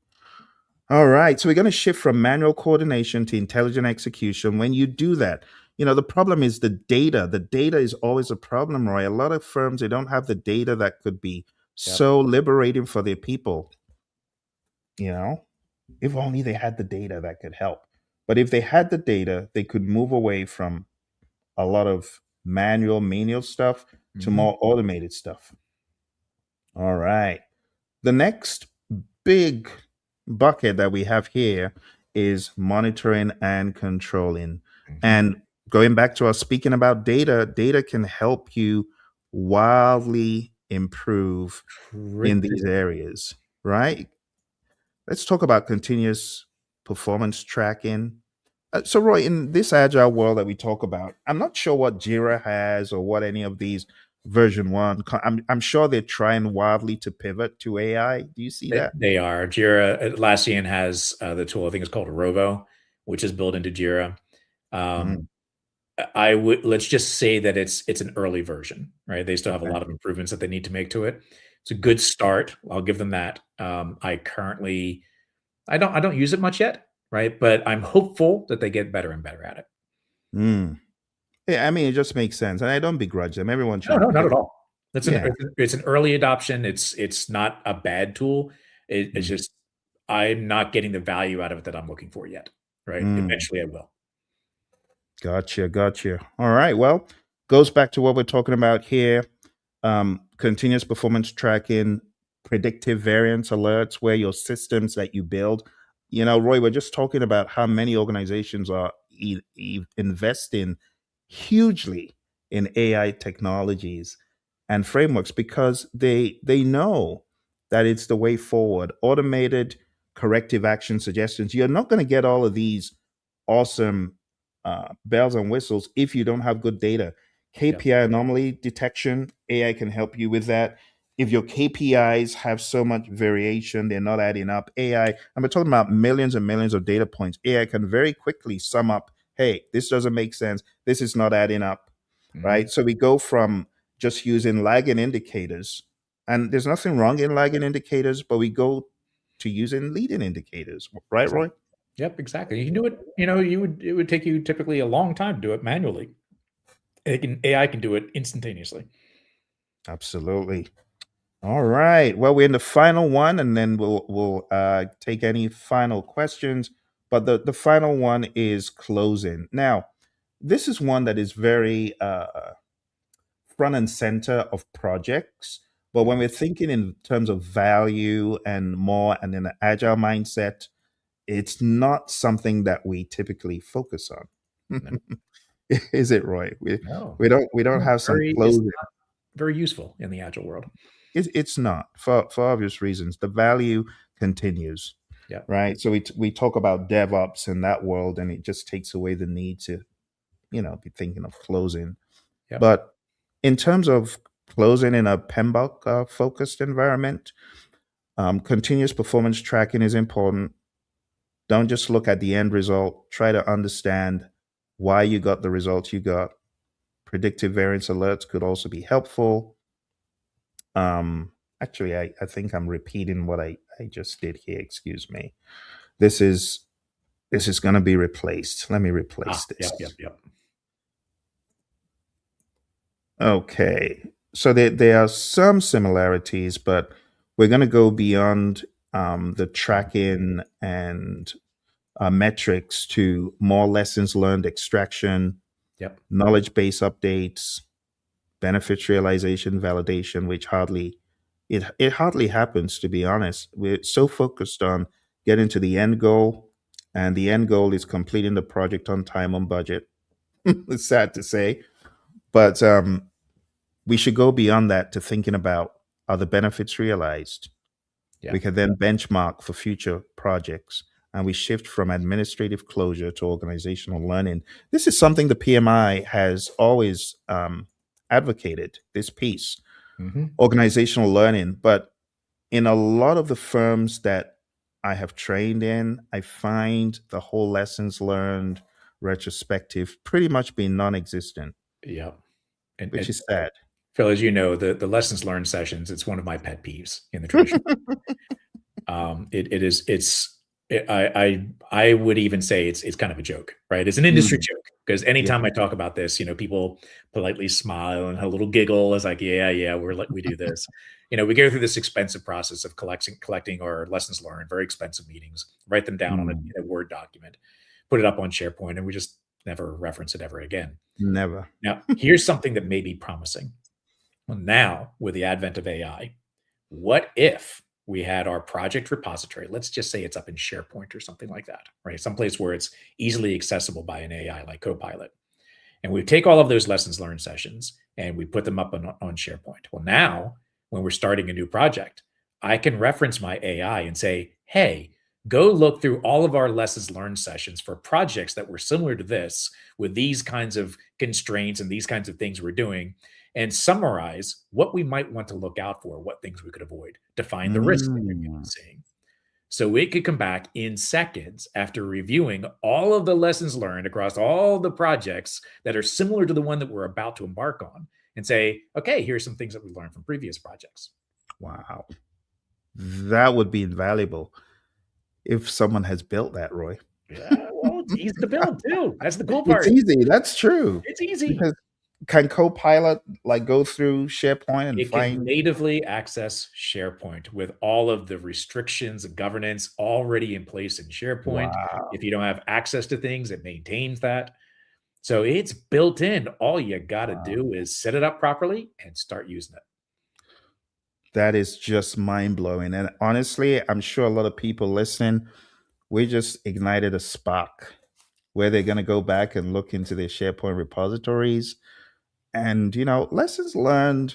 All right. So we're going to shift from manual coordination to intelligent execution. When you do that, the problem is the data. The data is always a problem, Roy. A lot of firms, they don't have the data that could be Yep. so liberating for their people. You know, if only they had the data that could help. But if they had the data, they could move away from a lot of manual, menial stuff to Mhm. more automated stuff. All right. The next big bucket that we have here is monitoring and controlling. Mhm. And going back to us speaking about data, data can help you wildly improve in these Critical. areas, right? Let's talk about continuous performance tracking. So, Roy, in this agile world that we talk about, I'm not sure what Jira has or what any of these version one. I'm sure they're trying wildly to pivot to AI. Do you see that? They are. Jira Atlassian has, the tool, I think it's called Rovo, which is built into Jira. Mm, Um, I would let's just say that it's an early version, right? They still have a okay. lot of improvements that they need to make to it. It's a good start. I'll give them that. I don't use it much yet, right? But I'm hopeful that they get better and better at it. Mm. Yeah, I mean, it just makes sense, and I don't begrudge them. Everyone No, should no, not at pivot. all. Yeah. It's an early adoption. It's not a bad tool. It's Mm, just I'm not getting the value out of it that I'm looking for yet, right? mm. Eventually, I will. Gotcha, gotcha. All right. Well, goes back to what we're talking about here. Continuous performance tracking, predictive variance alerts, where your systems that you build. Roy, we're just talking about how many organizations are investing hugely in AI technologies and frameworks because they know that it's the way forward. Automated corrective action suggestions. You're not going to get all of these awesome bells and whistles if you don't have good data. Yep. KPI anomaly detection, AI can help you with that. If your KPIs have so much variation, they're not adding up. AI, I'm talking about millions and millions of data points. AI can very quickly sum up, hey, this doesn't make sense. This is not adding up, Mhm. right? So we go from just using lagging indicators, and there's nothing wrong in lagging indicators, but we go to using leading indicators, right, Roy? Exactly. Yep, exactly. You can do it, it would take you typically a long time to do it manually. AI can do it instantaneously. Absolutely. All right. Well, we're in the final one, and then we'll take any final questions. But the final one is closing. Now, this is one that is very front and center of projects. But when we're thinking in terms of value and more and in an agile mindset, it's not something that we typically focus on. No, Is it, Roy? We no, we don't we don't no, have some it's closing. not very useful in the agile world. It's not for obvious reasons. The value continues, Yeah, right? So we talk about DevOps in that world, and it just takes away the need to be thinking of closing. yeah, But in terms of closing in a PMBOK focused environment, continuous performance tracking is important. Don't just look at the end result. Try to understand why you got the results you got. Predictive variance alerts could also be helpful. Um, Actually, I think I'm repeating what I just did here. Excuse me. This is this is going to be replaced. Let me replace yep, yep, this. yep. Okay. So there are some similarities, but we're going to go beyond the tracking and metrics to more lessons learned extraction, Yep. knowledge base updates, benefits realization validation, which it hardly happens, to be honest. We're so focused on getting to the end goal, and the end goal is completing the project on time, on budget. It's sad to say, but we should go beyond that to thinking about, are the benefits realized? Yeah. We can then benchmark for future projects, and we shift from administrative closure to organizational learning. This is something the PMI has always advocated, this piece, Hmm. organizational learning. But in a lot of the firms that I have trained in, I find the whole lessons learned retrospective pretty much being non existent, Yep. And which is sad. Phil, as you know, the lessons learned sessions, it's one of my pet peeves in the traditional. It is I would even say it's kind of a joke, right? It's an industry Mm, joke because yeah. anytime I talk about this, people politely smile and a little giggle as like, yeah, yeah, we do this. We go through this expensive process of collecting our lessons learned, very expensive meetings, write them down on Mm, in a Word document, put it up on SharePoint, and we just never reference it ever again. never. Now, here's something that may be promising. Well, now, with the advent of AI, what if we had our project repository? Let's just say it's up in SharePoint or something like that, right? Someplace where it's easily accessible by an AI like Copilot. And we take all of those lessons learned sessions and we put them up on SharePoint. Well, now, when we're starting a new project, I can reference my AI and say, hey, go look through all of our lessons learned sessions for projects that were similar to this with these kinds of constraints and these kinds of things we're doing and summarize what we might want to look out for, what things we could avoid, define the risks that we may be Mm. seeing. So it could come back in seconds after reviewing all of the lessons learned across all the projects that are similar to the one that we're about to embark on and say, okay, here's some things that we learned from previous projects. Wow. That would be invaluable if someone has built that, Roy. Yeah, well, it's easy to build too. That's the cool It's part. easy. That's true. It's easy. Because can Copilot like go through SharePoint and It can find? natively access SharePoint with all of the restrictions and governance already in place in SharePoint. Wow. If you don't have access to things, it maintains that. So it's built in. All you got to Wow. do is set it up properly and start using it. That is just mind blowing. And honestly, I'm sure a lot of people listening, we just ignited a spark where they're going to go back and look into their SharePoint repositories. And, lessons learned.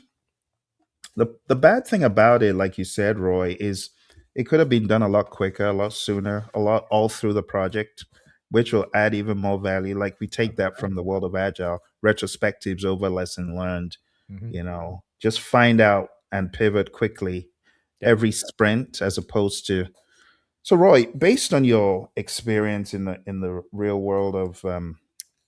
The bad thing about it, like you said, Roy, is it could have been done a lot quicker, a lot sooner, a lot all through the project, which will add even more value. Like we take that from the world of agile, retrospectives over lesson learned, Mhm. just find out and pivot quickly Yep. every sprint as opposed to. So Roy, based on your experience in the real world of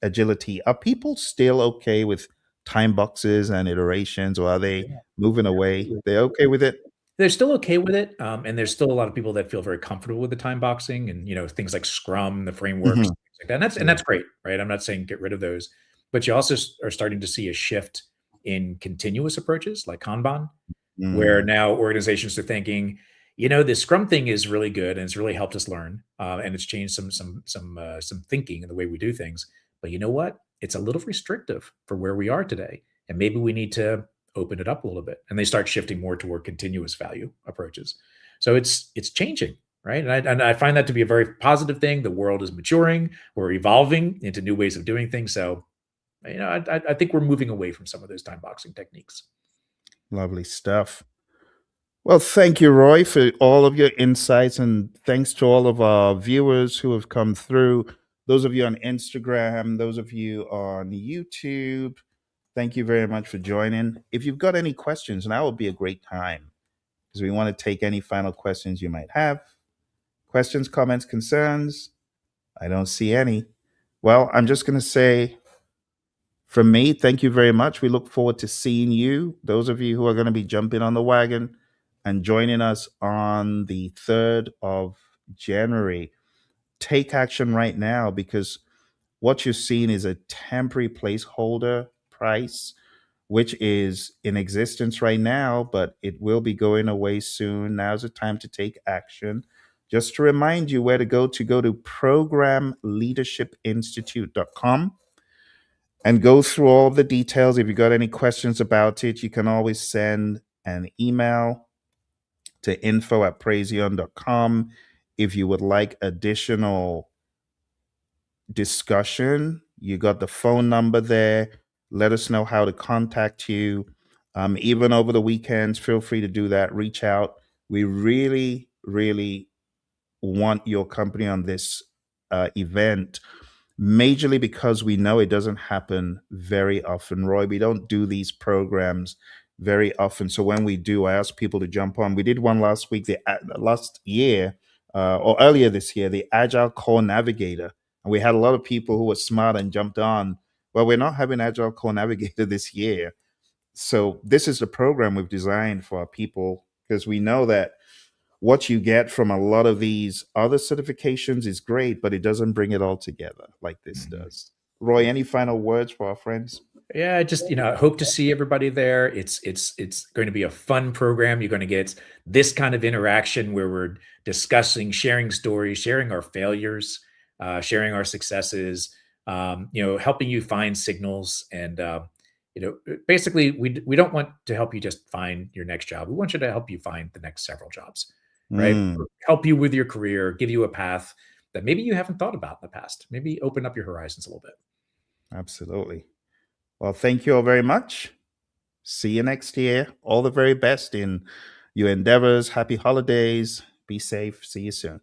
agility, are people still okay with time boxes and iterations, or are they Yeah, moving away? absolutely. They're okay with it? They're still okay with it, and there's still a lot of people that feel very comfortable with the time boxing and, things like Scrum, the frameworks, Mhm. things like that, and Yeah. that's great, right? I'm not saying get rid of those, but you also are starting to see a shift in continuous approaches like Kanban, where Mm. now organizations are thinking, The Scrum thing is really good, and it's really helped us learn, and it's changed some thinking and the way we do things. But you know what? It's a little restrictive for where we are today, and maybe we need to open it up a little bit. And they start shifting more toward continuous value approaches. So it's changing, right? And I find that to be a very positive thing. The world is maturing. We're evolving into new ways of doing things. So I think we're moving away from some of those time boxing techniques. Lovely stuff. Well, thank you, Roy, for all of your insights, and thanks to all of our viewers who have come through. Those of you on Instagram, those of you on YouTube, thank you very much for joining. If you've got any questions, now would be a great time because we want to take any final questions you might have. Questions, comments, concerns? I don't see any. Well, I'm just going to say from me, thank you very much. We look forward to seeing you, those of you who are going to be jumping on the wagon and joining us on the 3rd of January. Take action right now because what you're seeing is a temporary placeholder price, which is in existence right now, but it will be going away soon. Now's the time to take action. Just to remind you where to go to programleadershipinstitute.com and go through all the details. If you got any questions about it, you can always send an email to info@praizion.com. If you would like additional discussion, you got the phone number there. Let us know how to contact you. Even over the weekends, feel free to do that. Reach out. We really, really want your company on this event, majorly because we know it doesn't happen very often. Roy, we don't do these programs very often. So when we do, I ask people to jump on. We did one last week, last year, or earlier this year, the Agile Core Navigator. And we had a lot of people who were smart and jumped on. Well, we're not having Agile Core Navigator this year. So this is the program we've designed for our people because we know that what you get from a lot of these other certifications is great, but it doesn't bring it all together like this Mhm. does. Roy, any final words for our friends? Yeah, just I hope to see everybody there. It's going to be a fun program. You're going to get this kind of interaction where we're discussing, sharing stories, sharing our failures, sharing our successes. Helping you find signals, and basically, we don't want to help you just find your next job. We want you to help you find the next several jobs, right? Mm, Help you with your career, give you a path that maybe you haven't thought about in the past. Maybe open up your horizons a little bit. absolutely. Well, thank you all very much. See you next year. All the very best in your endeavors. Happy holidays. Be safe. See you soon.